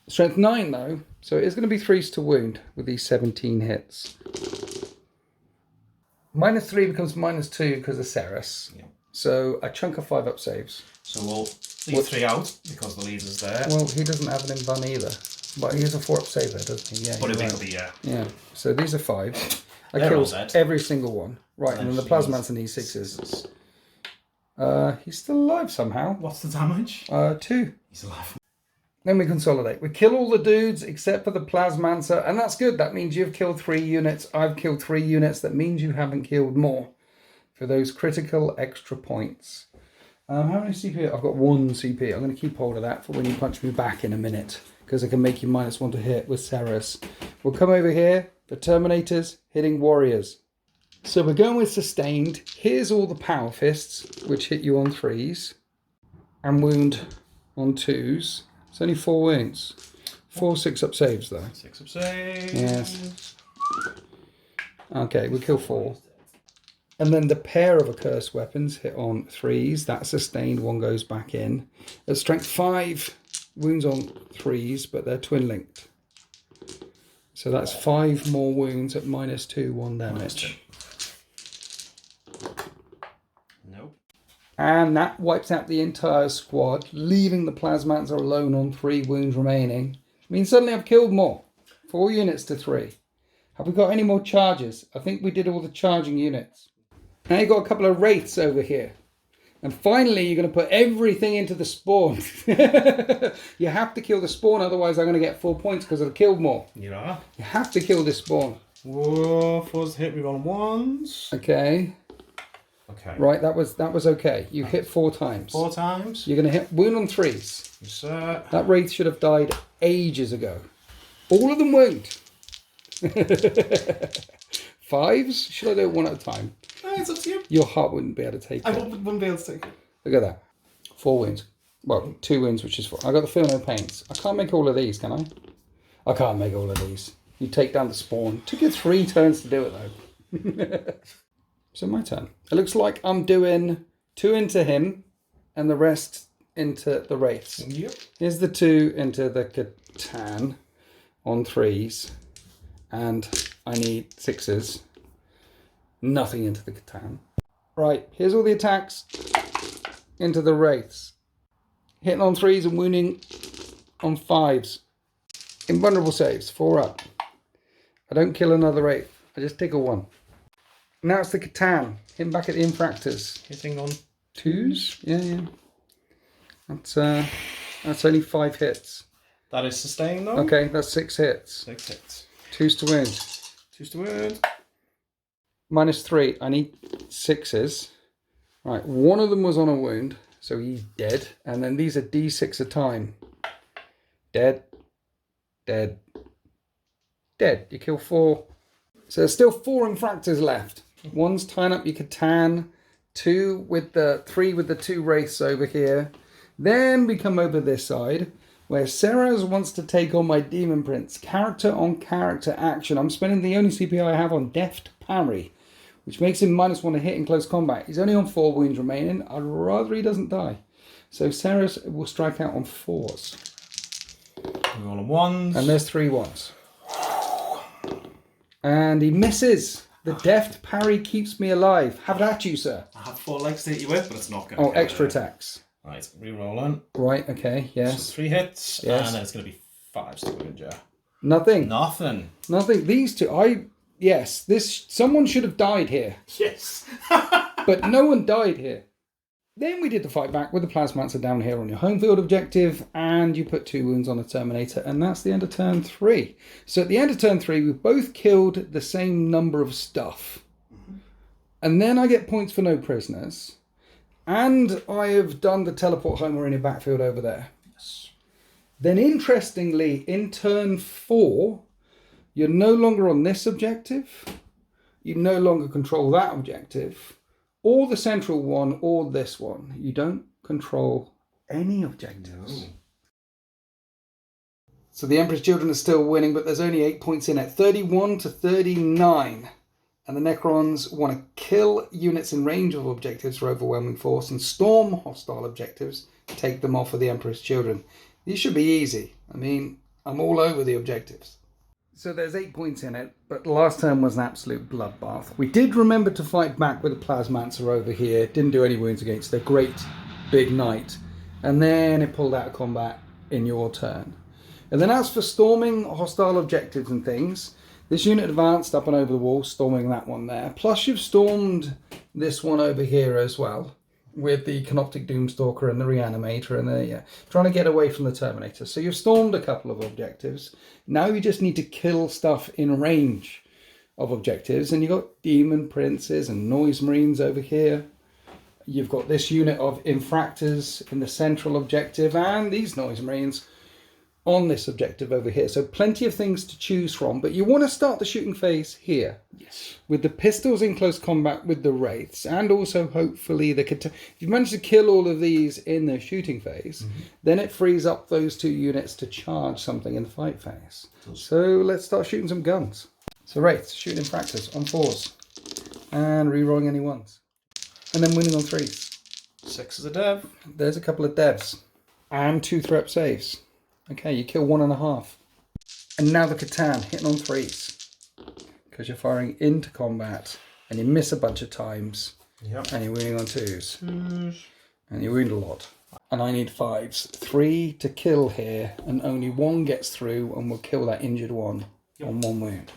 Strength 9 though. So it's going to be 3s to wound with these 17 hits. -3 becomes -2 because of Ceres. Yeah. So a chunk of 5-up saves. So we'll leave 3 out because the leader's there. Well, he doesn't have an invuln either. But he has a 4-up save there, doesn't he? Yeah. But you're it'll right. be, yeah. Yeah. So these are 5. I They're all kills dead. every single one. Right, and then the Plasmancer needs 6s. He's still alive somehow. What's the damage? 2. He's alive. Then we consolidate. We kill all the dudes except for the Plasmancer, and that's good. That means you've killed 3 units. I've killed 3 units. That means you haven't killed more for those critical extra points. How many CP? I've got 1 CP. I'm going to keep hold of that for when you punch me back in a minute, because I can make you -1 to hit with Ceres. We'll come over here for Terminators hitting Warriors. So we're going with Sustained. Here's all the Power Fists, which hit you on 3s and wound on 2s. It's only 4 wounds. 4 6-up saves though. 6-up saves. Yes. Okay, we kill 4. And then the pair of accursed weapons hit on 3s. That's sustained. 1 goes back in. At strength 5, wounds on 3s, but they're twin linked. So that's 5 more wounds at -2, 1 damage. Nope. And that wipes out the entire squad, leaving the Plasmancer alone on 3 wounds remaining. I mean, suddenly I've killed more. 4 units to 3. Have we got any more charges? I think we did all the charging units. Now you've got a couple of wraiths over here. And finally, you're going to put everything into the spawn. You have to kill the spawn, otherwise I'm going to get 4 points because I've killed more. Yeah. You have to kill this spawn. Whoa, 4's hit me on 1s. Okay. Okay. Right, that was okay. You hit 4 times. 4 times. You're going to hit wound on 3s. Yes, sir. That wraith should have died ages ago. All of them wound. 5s? Should I do it 1 at a time? It's up to you. Your heart wouldn't be able to take I it. wouldn't be able to take it. Look at that. 4 wounds. Well, 2 wounds, which is 4. I got the feel no pains. I can't make all of these, can I? I can't make all of these. You take down the spawn. Took you 3 turns to do it, though. So my turn. It looks like I'm doing 2 into him and the rest into the wraiths. Yep. Here's the 2 into the Catan on 3s. And I need 6s. Nothing into the Catan. Right, here's all the attacks into the wraiths. Hitting on 3s and wounding on 5s. Invulnerable saves, 4 up. I don't kill another wraith. I just take a 1. Now it's the Catan. Hitting back at the Infractors. Hitting on 2s? Yeah. That's only 5 hits. That is sustained though. Okay, that's 6 hits. 6 hits. 2s to wound. 2's to wound. -3. I need 6s. Right, 1 of them was on a wound, so he's dead. And then these are D6 a time. Dead. Dead. Dead. You kill 4. So there's still 4 Infractors left. 1's tying up your Catan. 3 with the 2 wraiths over here. Then we come over this side, where Ceres wants to take on my Demon Prince. Character on character action. I'm spending the only CP I have on Deft Parry, which makes him -1 to hit in close combat. He's only on 4 wounds remaining. I'd rather he doesn't die. So Ceres will strike out on 4s. We're on 1s. And there's 3 1s. And he misses. The Deft Parry keeps me alive. Have it at you, sir. I have 4 legs to hit you with, but it's not going to. Oh, extra attacks. Right, re-rolling. Right, okay, So yes. 3 hits, Yes. and then it's going to be 5s to wound, yeah. Nothing. Nothing. Nothing. These 2, someone should have died here. Yes. But no one died here. Then we did the fight back with the Plasmancer down here on your home field objective, and you put 2 wounds on a Terminator, and that's the end of turn 3. So at the end of turn 3, we both killed the same number of stuff. And then I get points for no prisoners. And I have done the teleport home or in your backfield over there. Yes. Then interestingly, in turn 4, you're no longer on this objective. You no longer control that objective. Or the central one, or this one. You don't control any objectives. No. So the Emperor's Children are still winning, but there's only 8 points in it. 31 to 39. And the Necrons want to kill units in range of objectives for overwhelming force and storm hostile objectives, take them off of the Emperor's Children. These should be easy. I mean, I'm all over the objectives. So there's 8 points in it, but the last turn was an absolute bloodbath. We did remember to fight back with the Plasmancer over here. Didn't do any wounds against the great big knight. And then it pulled out of combat in your turn. And then as for storming hostile objectives and things, this unit advanced up and over the wall, storming that one there. Plus you've stormed this one over here as well, with the Canoptic Doomstalker and the Reanimator and the trying to get away from the Terminator. So you've stormed a couple of objectives. Now you just need to kill stuff in range of objectives. And you've got Demon Princes and Noise Marines over here. You've got this unit of Infractors in the central objective and these Noise Marines on this objective over here. So plenty of things to choose from, but you want to start the shooting phase here. Yes. With the pistols in close combat with the Wraiths, and also hopefully if you manage to kill all of these in the shooting phase, then it frees up those 2 units to charge something in the fight phase. So let's start shooting some guns. So Wraiths, shooting Infractors on 4s, and re-rolling any 1s. And then winning on 3s. 6 is a dev. There's a couple of devs. And 2 threat saves. Okay, you kill 1.5. And now the Catan, hitting on 3s. Because you're firing into combat, and you miss a bunch of times. Yep. And you're wounding on 2s. And you wound a lot. And I need 5s. 3 to kill here, and only 1 gets through, and will kill that injured one on 1 wound.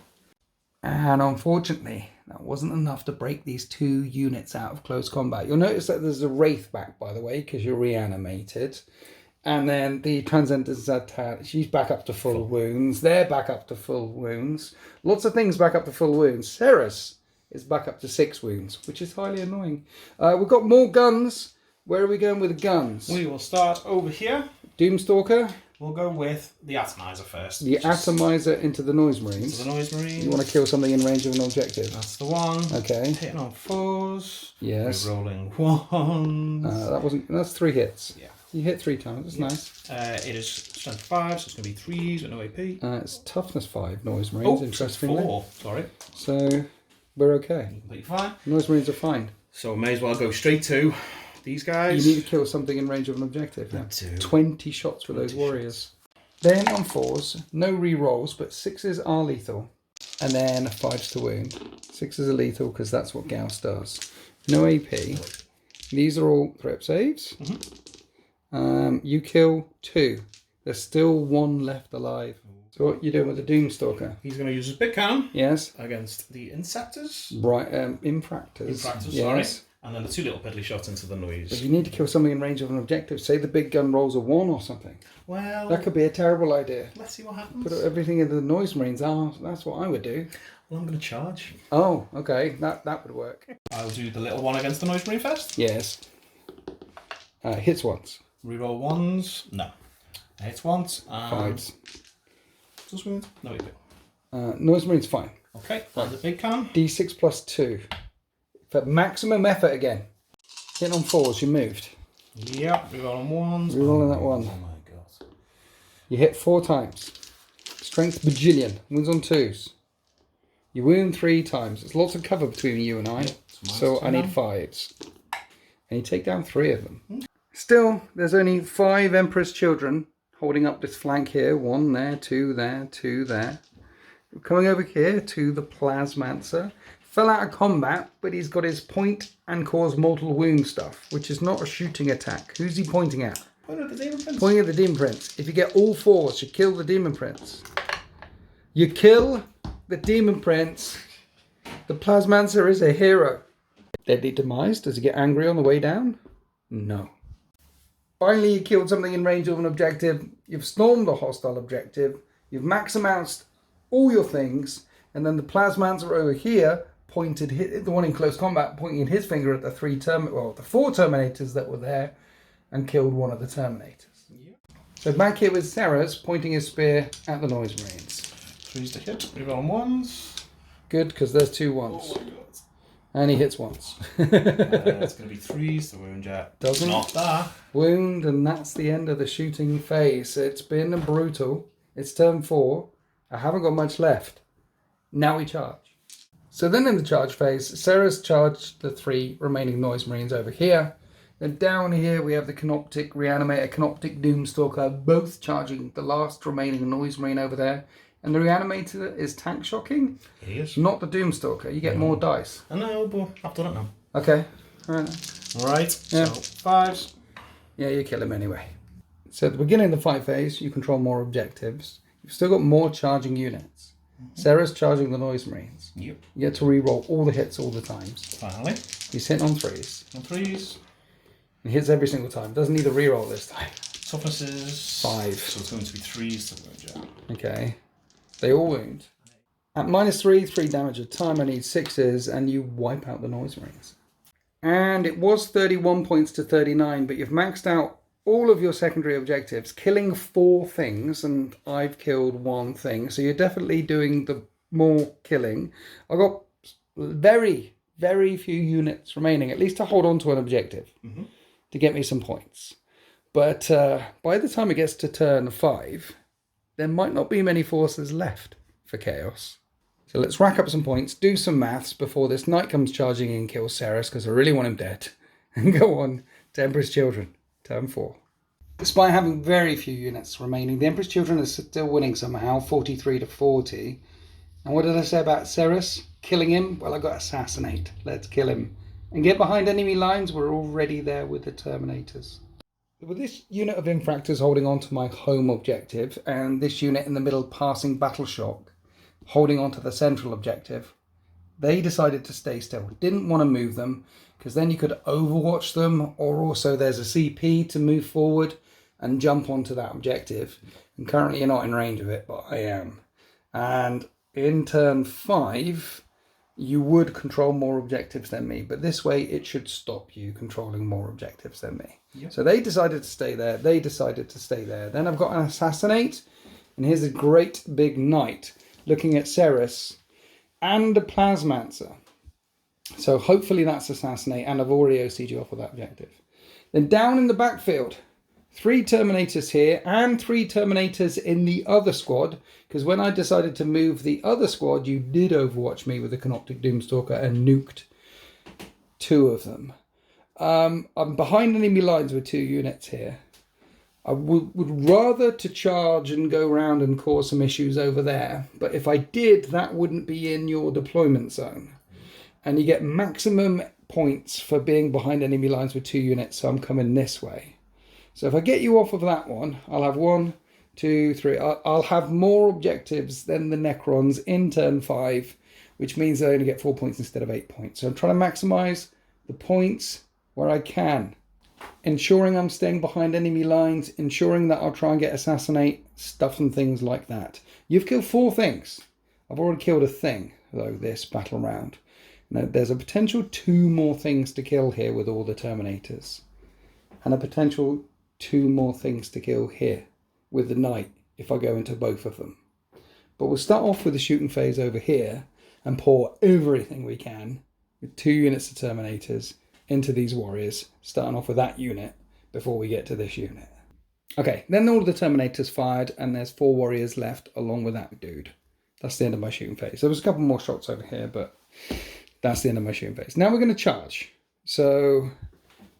And unfortunately, that wasn't enough to break these 2 units out of close combat. You'll notice that there's a Wraith back, by the way, because you're reanimated. And then the Transcendence attack, she's back up to full wounds. They're back up to full wounds. Lots of things back up to full wounds. Ceres is back up to 6 wounds, which is highly annoying. We've got more guns. Where are we going with the guns? We will start over here. Doomstalker. We'll go with the Atomizer first. The Atomizer into the Noise Marines. Into the Noise Marines. You want to kill something in range of an objective. That's the one. Okay. Hitting on 4s. Yes. Rolling 1s. That's 3 hits. Yeah. You hit 3 times. That's nice. It is strength 5, so it's going to be 3s with no AP. It's toughness 5, Noise Marines, interestingly. 4. Sorry. So we're okay. Completely fine. Noise Marines are fine. So may as well go straight to these guys. You need to kill something in range of an objective. Yeah. 20 shots for those warriors. Then on 4s, no re-rolls, but 6s are lethal. And then 5s to wound. 6s are lethal because that's what Gauss does. No AP. These are all threat saves. You kill 2. There's still 1 left alive. So what you doing with the Doomstalker? He's going to use his big cannon. Yes. Against the Insectors. Right, Infractors. Sorry. And then the 2 little piddly shots into the Noise. But you need to kill something in range of an objective. Say the big gun rolls a 1 or something. Well, That could be a terrible idea. let's see what happens. Put everything into the Noise Marines. Oh, that's what I would do. Well, I'm going to charge. Oh, okay. That would work. I'll do the little one against the Noise Marine first. Yes. Hits once. Reroll 1s. No. Hits once. 5s. Just wound. No AP. Noise Marine's fine. Okay, and the big cannon. D6 plus 2. For maximum effort again. Hit on 4s, you moved. Yep, rerolling 1s. Rerolling that 1. Oh my god. You hit 4 times. Strength bajillion. Wounds on 2s. You wound 3 times. There's lots of cover between you and I. So I need 5s. And you take down 3 of them. Still, there's only 5 Emperor's Children holding up this flank here. 1 there, 2 there, 2 there. Coming over here to the Plasmancer. Fell out of combat, but he's got his point and cause mortal wound stuff, which is not a shooting attack. Who's he pointing at? Pointing at the Demon Prince. Pointing at the Demon Prince. If you get all 4s, you kill the Demon Prince. You kill the Demon Prince. The Plasmancer is a hero. Deadly demise. Does he get angry on the way down? No. Finally, you killed something in range of an objective. You've stormed a hostile objective. You've maximized all your things. And then the Plasmancer over here pointed, the one in close combat, pointing his finger at the 4 Terminators that were there and killed one of the Terminators. Yep. So back here with Ceres pointing his spear at the Noise Marines. 3s to hit. Rerolling 1s. Good, because there's 2 ones. Oh my god. And he hits once. It's going to be 3s to wound jet. Doesn't. Not that. Wound, and that's the end of the shooting phase. It's been brutal. It's turn 4. I haven't got much left. Now we charge. So then in the charge phase, Ceres charged the 3 remaining Noise Marines over here. Then down here we have the Canoptic Reanimator, Canoptic Doomstalker, both charging the last remaining Noise Marine over there. And the Reanimator is tank shocking? It is. Not the Doomstalker. You get more dice. I know, but I've done it now. Okay. All Right. Yeah. So 5s. Yeah, you kill him anyway. So at the beginning of the fight phase, you control more objectives. You've still got more charging units. Sarah's charging the Noise Marines. Yep. You get to re-roll all the hits all the times. Finally. He's hitting on 3s. On 3s. He hits every single time. Doesn't need a re-roll this time. Toughness is 5. So it's going to be 3s. So we're going to Okay. They all wound. At -3, 3 damage a time, I need 6s, and you wipe out the Noise Marines. And it was 31 points to 39, but you've maxed out all of your secondary objectives, killing 4 things, and I've killed 1 thing. So you're definitely doing the more killing. I've got very, very few units remaining, at least to hold on to an objective, to get me some points. But by the time it gets to turn 5, there might not be many forces left for Chaos. So let's rack up some points, do some maths before this knight comes charging in and kills Ceres, because I really want him dead, and go on to Emperor's Children, turn 4. Despite having very few units remaining, the Emperor's Children is still winning somehow, 43 to 40. And what did I say about Ceres? Killing him? Well, I got Assassinate. Let's kill him. And get behind enemy lines. We're already there with the Terminators. With this unit of Infractors holding on to my home objective, and this unit in the middle passing Battle Shock, holding on to the central objective, they decided to stay still. Didn't want to move them, because then you could overwatch them, or also there's a CP to move forward and jump onto that objective. And currently you're not in range of it, but I am. And in turn 5, you would control more objectives than me, but this way it should stop you controlling more objectives than me. Yep. So they decided to stay there, they decided to stay there. Then I've got an Assassinate, and here's a great big knight looking at Ceres, and a Plasmancer. So hopefully that's Assassinate, and I've already OC'd you off of that objective. Then down in the backfield, 3 Terminators here, and 3 Terminators in the other squad, because when I decided to move the other squad, you did overwatch me with the Canoptic Doomstalker and nuked 2 of them. I'm behind enemy lines with 2 units here. I would rather to charge and go around and cause some issues over there. But if I did, that wouldn't be in your deployment zone. And you get maximum points for being behind enemy lines with 2 units. So I'm coming this way. So if I get you off of that one, I'll have 1, 2, 3. I'll have more objectives than the Necrons in turn 5, which means I only get 4 points instead of 8 points. So I'm trying to maximize the points where I can. Ensuring I'm staying behind enemy lines, ensuring that I'll try and get Assassinate, stuff and things like that. You've killed 4 things. I've already killed a thing, though, this battle round. Now, there's a potential 2 more things to kill here with all the Terminators. And a potential 2 more things to kill here with the knight if I go into both of them. But we'll start off with the shooting phase over here and pour everything we can with 2 units of Terminators into these warriors, starting off with that unit before we get to this unit. Okay, then all the Terminators fired, and there's 4 warriors left along with that dude. That's the end of my shooting phase. There was a couple more shots over here, but that's the end of my shooting phase. Now we're going to charge. So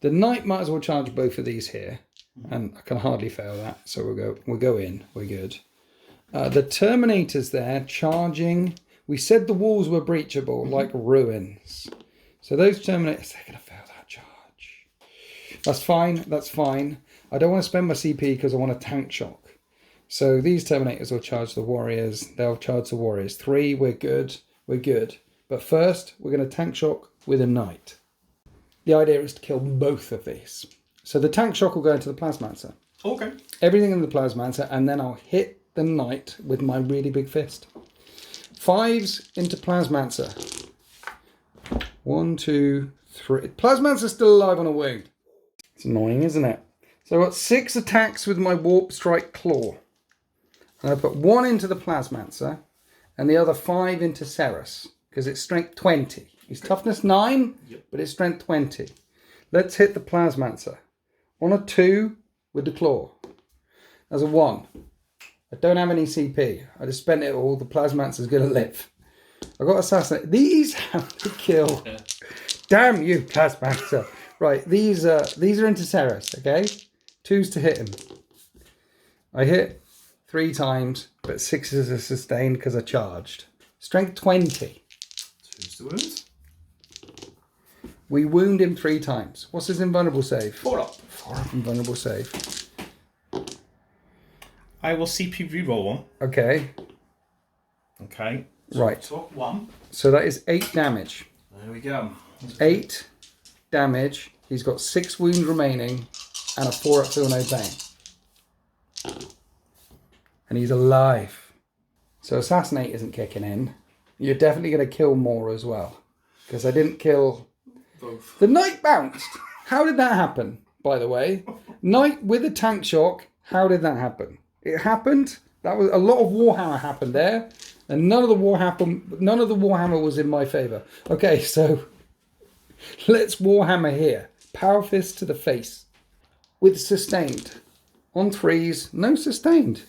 the knight might as well charge both of these here, and I can hardly fail that. So we'll go in. We're good. The Terminators there charging. We said the walls were breachable like ruins. So those Terminators, they're going to fail that charge. That's fine. That's fine. I don't want to spend my CP because I want a tank shock. So these Terminators will charge the warriors. They'll charge the warriors. 3, we're good. We're good. But first, we're going to tank shock with a knight. The idea is to kill both of these. So the tank shock will go into the Plasmancer. Okay. Everything in the Plasmancer, and then I'll hit the knight with my really big fist. 5s into Plasmancer. 1, 2, 3. Plasmancer's still alive on a wound. It's annoying, isn't it? So I've got 6 attacks with my Warp Strike Claw. And I put 1 into the Plasmancer and the other 5 into Ceres, because it's strength 20. He's toughness 9, but it's strength 20. Let's hit the Plasmancer. On a 2 with the Claw. That's a 1. I don't have any CP. I just spent it all. The Plasmancer's going to live. I've got Assassinate. These have to kill. Yeah. Damn you, Plasmancer. Right, these are into Ceres, okay? 2s to hit him. I hit 3 times, but 6s are sustained because I charged. Strength 20. 2's the wound. We wound him 3 times. What's his invulnerable save? 4 up. 4 up invulnerable save. I will CP reroll 1. Okay. Okay. Right. Top 1. So that is 8 damage. There we go. 8 damage. He's got 6 wounds remaining and a 4 up feel no pain. And he's alive. So Assassinate isn't kicking in. You're definitely going to kill more as well. Because I didn't kill... Both. The Knight bounced. How did that happen, by the way? Knight with a tank shock. How did that happen? It happened. That was a lot of Warhammer happened there. And none of the Warhammer was in my favour. Okay, so let's Warhammer here. Power fist to the face. With sustained. On 3s, no sustained.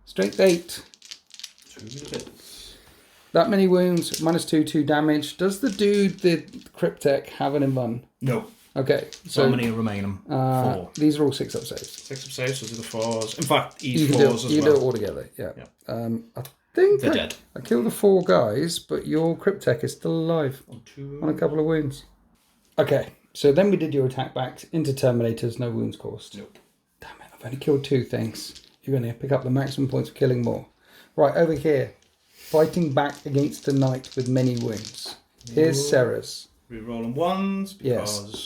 Strength 8. 2 bits. That many wounds, -2, 2 damage. Does the dude, the Cryptek, have an invuln? No. Okay, So how many remain? 4. These are all 6 up saves. 6 up saves, so do the 4s. In fact, You each can 4s do, as you well. do it all together, yeah. I think They're dead. I killed the 4 guys, but your Cryptek is still alive on a couple of wounds. Okay, so then we did your attack backs into Terminators, no wounds caused. Nope. Damn it, I've only killed 2 things. You're going to pick up the maximum points for killing more. Right, over here. Fighting back against a knight with many wounds. Here's Ceres. Rerolling 1s because Yes.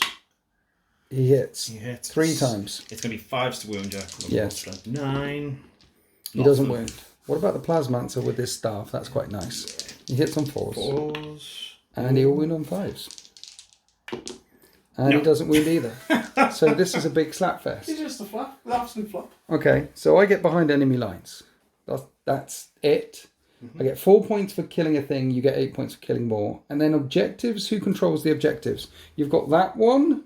He hits. he hits 3 times. It's going to be 5s to wound you. Yes. Strength 9. He doesn't wound. What about the Plasmancer with his staff? That's quite nice. He hits on 4s. 4s. And he'll wound on 5s. And No. he doesn't wound either. So this is a big slap fest. It's just a flap. An absolute flap. Okay, so I get behind enemy lines. That's it. I get 4 points for killing a thing. You get 8 points for killing more. And then objectives. Who controls the objectives? You've got that one.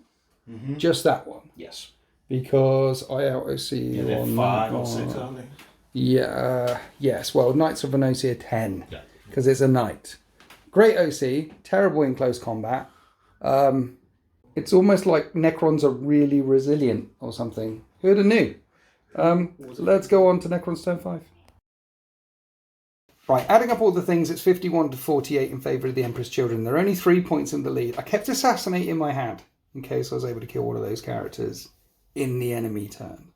Just that one. Yes. Because I out-OC Yeah, they're on 5 that or 6, one. aren't they? Yeah, yes. Well, Knights of an OC are 10. Yeah. Because it's a knight. Great OC. Terrible in close combat. It's almost like Necrons are really resilient or something. Who'd have knew? Let's go on to Necrons turn 5. Right, adding up all the things, it's 51 to 48 in favour of the Emperor's Children. They're only 3 points in the lead. I kept Assassinate in my hand in case I was able to kill one of those characters in the enemy turn.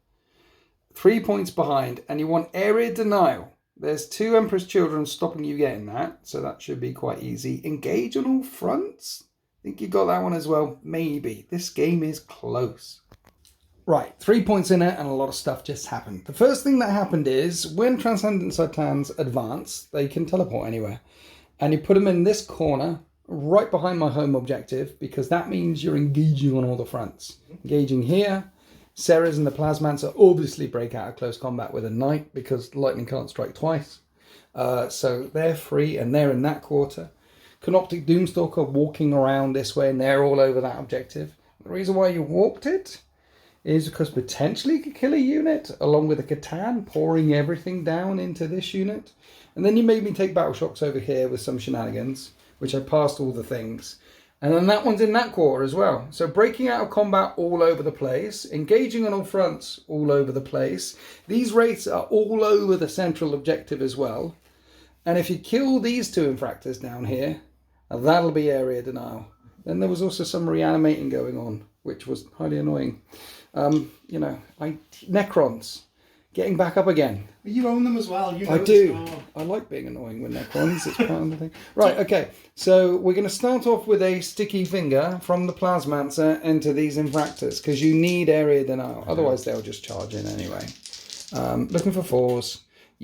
3 points behind, and you want Area Denial. There's 2 Emperor's Children stopping you getting that, so that should be quite easy. Engage on all fronts? I think you got that one as well. Maybe. This game is close. Right, 3 points in it and a lot of stuff just happened. The first thing that happened is when Transcendent Titans advance, they can teleport anywhere. And you put them in this corner, right behind my home objective, because that means you're engaging on all the fronts. Engaging here, Ceres and the Plasmancer obviously break out of close combat with a knight because lightning can't strike twice. So they're free and they're in that quarter. Canoptic Doomstalker walking around this way and they're all over that objective. The reason why you warped it is because potentially you could kill a unit along with a Catan pouring everything down into this unit. And then you made me take battle shocks over here with some shenanigans, which I passed all the things. And then that one's in that quarter as well. So breaking out of combat all over the place, engaging on all fronts all over the place. These wraiths are all over the central objective as well. And if you kill these 2 infractors down here, that'll be Area Denial. Then there was also some reanimating going on, which was highly annoying. Necrons, getting back up again. You own them as well. You know I do. the score. I like being annoying with Necrons. It's part of the thing. Right, okay. So we're going to start off with a sticky finger from the Plasmancer into these infractors because you need Area Denial. Otherwise, they'll just charge in anyway. Looking for 4s.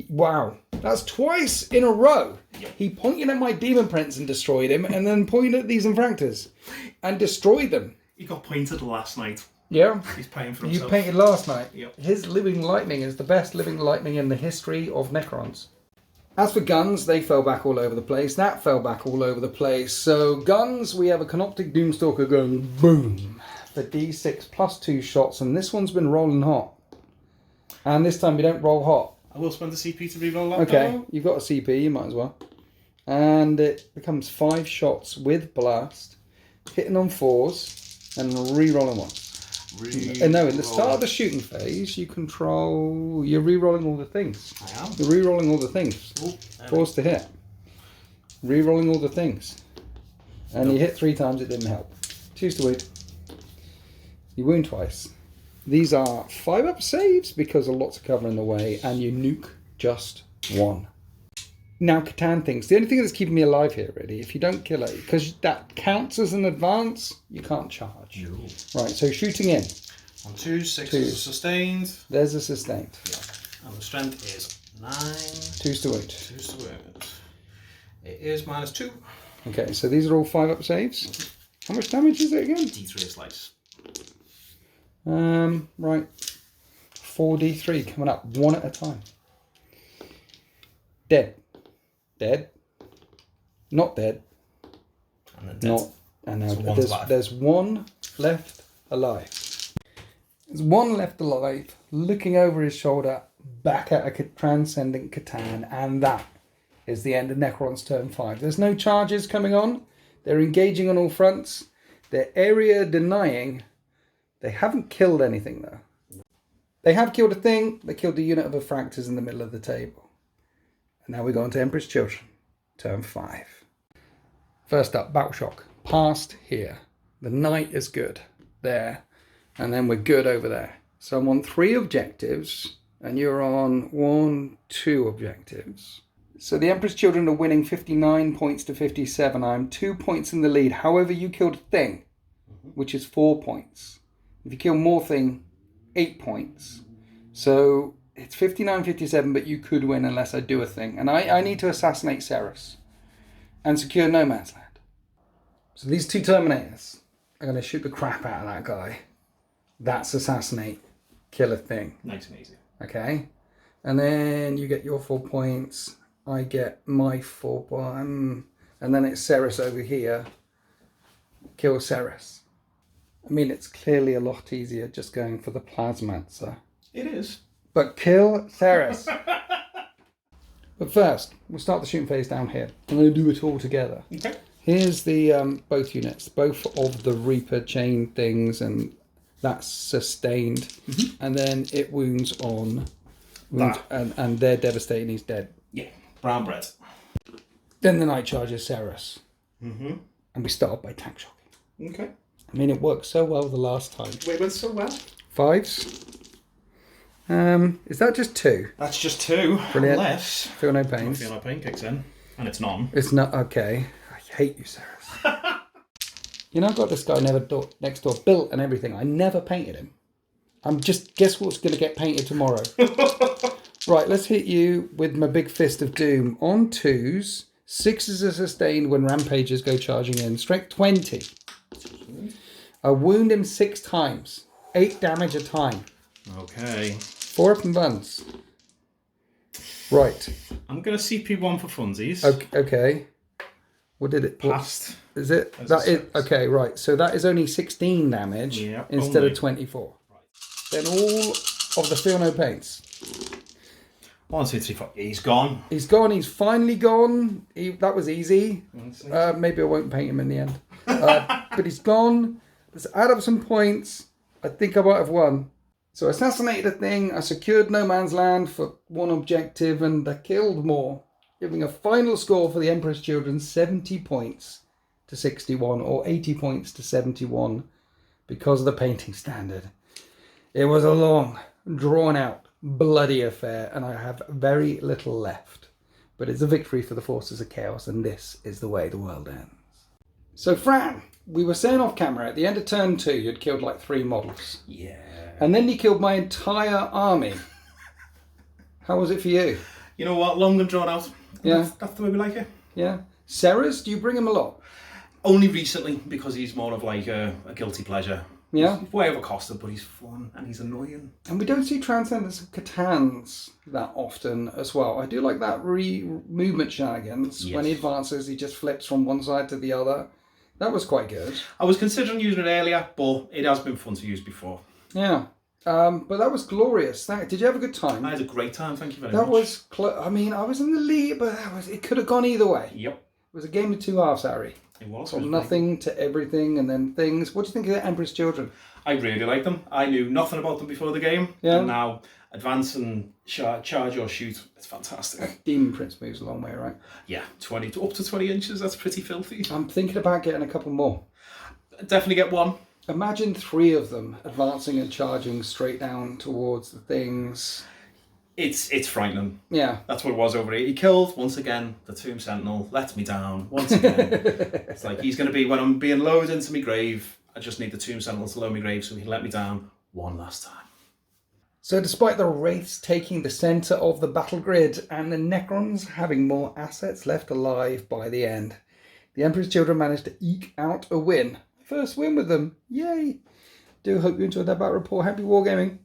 Wow, that's twice in a row. Yep. He pointed at my Demon Prince and destroyed him, and then pointed at these infractors and destroyed them. He got pointed last night. Yeah. He's paying for You himself. painted last night. Yep. His Living Lightning is the best Living Lightning in the history of Necrons. As for guns, they fell back all over the place. That fell back all over the place. So guns, we have a Canoptic Doomstalker going boom for D6 plus 2 shots, and this one's been rolling hot. And this time you don't roll hot. I will spend the CP to reroll that. Okay, though. you've got a CP, you might as well. And it becomes 5 shots with blast, hitting on 4s, and re-rolling 1. No, in the start of the shooting phase, you're re-rolling all the things. I am. You're re-rolling all the things. Ooh, Forced to hit. Re-rolling all the things. And you hit 3 times, it didn't help. Choose to wound. You wound twice. These are 5-up saves because a lot's of cover in the way, and you nuke just 1. Now, Catan things. The only thing that's keeping me alive here, really, if you don't kill it, because that counts as an advance, you can't charge. No. Right, so shooting in. On 2, 6 is a sustained. There's a sustained. Yeah. And the strength is 9. 2's to wound. 2's to wound. It is -2. Okay, so these are all 5-up saves. How much damage is it again? D3 a slice. Right. 4d3 coming up, 1 at a time. Dead. Dead. Not dead. And then dead. Not. And now So one's alive. there's 1 left alive. There's 1 left alive, looking over his shoulder, back at a transcendent Catan, and that is the end of Necron's turn 5. There's no charges coming on. They're engaging on all fronts. They're area denying. They haven't killed anything, though. They have killed a thing. They killed the unit of Effractors in the middle of the table. And now we go on to Emperor's Children. Turn 5. First up, Battle Shock. Past here. The knight is good. There. And then we're good over there. So I'm on 3 objectives. And you're on 1, 2 objectives. So the Emperor's Children are winning 59 points to 57. I'm 2 points in the lead. However, you killed a thing, which is 4 points. If you kill more thing, 8 points. So it's 59-57, but you could win unless I do a thing. And I need to assassinate Ceres and secure No Man's Land. So these 2 Terminators are going to shoot the crap out of that guy. That's assassinate, kill a thing. Nice and easy. Okay? And then you get your 4 points. I get my 4 points. And then it's Ceres over here. Kill Ceres. I mean, it's clearly a lot easier just going for the Plasmancer. It is. But kill Ceres. But first, we'll start the shooting phase down here. I'm going to do it all together. Okay. Here's the both units, both of the Reaper chain things, and that's sustained. Mm-hmm. And then it wounds on. And they're devastating, he's dead. Yeah. Brown bread. Then the knight charges Ceres. Mm-hmm. And we start by tank shocking. Okay. I mean, it worked so well the last time. It went so well. 5s. Is that just 2? That's just 2. Brilliant. Unless Feel no pains. Feel no pain kicks in, and it's none. It's not okay. I hate you, Ceres. You know, I've got this guy next door built and everything. I never painted him. I'm just, guess what's going to get painted tomorrow? Right, let's hit you with my big fist of doom. On 2s, 6s are sustained when rampagers go charging in. Strength 20. I wound him 6 times. 8 damage a time. Okay. 4 up and buns. Right. I'm going to CP1 for funsies. Okay. What did it? Passed. Is it? As That a is okay. Right. So that is only 16 damage instead only. of 24. Right. Then all of the feel no pains. 1, 2, 3, 4. He's gone. He's gone. He's finally gone. That was easy. Maybe I won't paint him in the end. But he's gone. Let's add up some points. I think I might have won. So I assassinated a thing. I secured No Man's Land for 1 objective, and I killed more, giving a final score for the Emperor's Children 70 points to 61, or 80 points to 71, because of the painting standard. It was a long, drawn-out, bloody affair, and I have very little left. But it's a victory for the forces of chaos, and this is the way the world ends. So, Fran, we were saying off camera, at the end of turn 2, you'd killed like 3 models. Yeah. And then you killed my entire army. How was it for you? You know what? Long and drawn out. Yeah. That's the way we like it. Yeah. Ceres, do you bring him a lot? Only recently, because he's more of like a guilty pleasure. Yeah. He's way overcosted, but he's fun and he's annoying. And we don't see Transcendence of Catans that often as well. I do like that movement shenanigans. Yes. When he advances, he just flips from one side to the other. That was quite good. I was considering using it earlier, but it has been fun to use before. Yeah. But that was glorious. Did you have a good time? I had a great time, thank you very That much. was I mean, I was in the lead, but it could have gone either way. Yep. It was a game of 2 halves, Harry. It was. From nothing to everything and then things. What do you think of the Emperor's Children? I really like them. I knew nothing about them before the game. Yeah. And now advance and charge or shoot. It's fantastic. Demon Prince moves a long way, right? Yeah, up to 20 inches. That's pretty filthy. I'm thinking about getting a couple more. Definitely get one. Imagine 3 of them advancing and charging straight down towards the things. It's frightening. Yeah. That's what it was over here. He killed, once again, the Tomb Sentinel, let me down, once again. It's like, he's going to be, when I'm being lowered into my grave, I just need the Tomb Sentinel to lower my grave so he can let me down one last time. So despite the Wraiths taking the centre of the battle grid and the Necrons having more assets left alive by the end, the Emperor's Children managed to eke out a win. First win with them. Yay! Do hope you enjoyed that battle report. Happy wargaming.